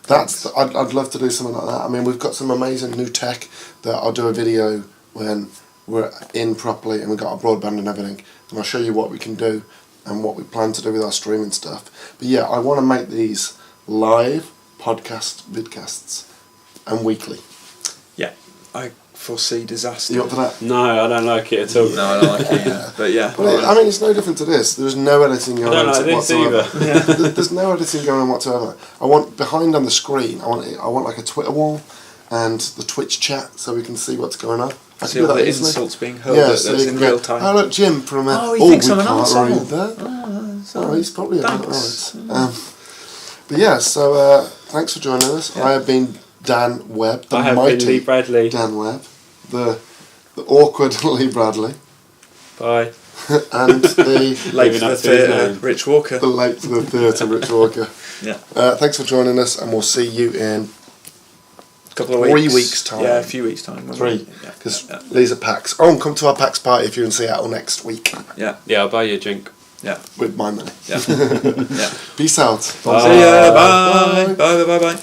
I'd love to do something like that. I mean, we've got some amazing new tech that I'll do a video when we're in properly and we've got our broadband and everything. And I'll show you what we can do and what we plan to do with our streaming stuff. But yeah, I want to make these live vidcasts and weekly. Yeah, I foresee disaster. You up for that? No, I don't like it at all. No, I don't like it either. But yeah. Well, I mean, it's no different to this. There's no editing going I don't on like this whatsoever. either. There's no editing going on whatsoever. I want behind on the screen. I want like a Twitter wall and the Twitch chat so we can see what's going on. I See can do all that the easily. insults being hurled Yeah, at so us you in can go, real time. oh look, Jim from. He thinks I'm we an can't arsehole. read that. Oh, he's probably Thanks. alright. But yeah, so thanks for joining us. Yeah. I have been Dan Webb, the I have been mighty Lee Bradley. Dan Webb, the awkward Lee Bradley, Bye. and the Late Living for the up to his theatre, name. Rich Walker. the late to the theatre, Rich Walker. Yeah. Thanks for joining us, and we'll see you in Couple of 3 weeks. weeks' time. Yeah, a few weeks' time. wasn't 3, it? Yeah. because Lee's at PAX. Oh, and come to our PAX party if you're in Seattle next week Yeah. Yeah, I'll buy you a drink. Yeah. with my money. Yeah. Yeah. Peace out. See ya. Bye. Bye. Bye. Bye. Bye.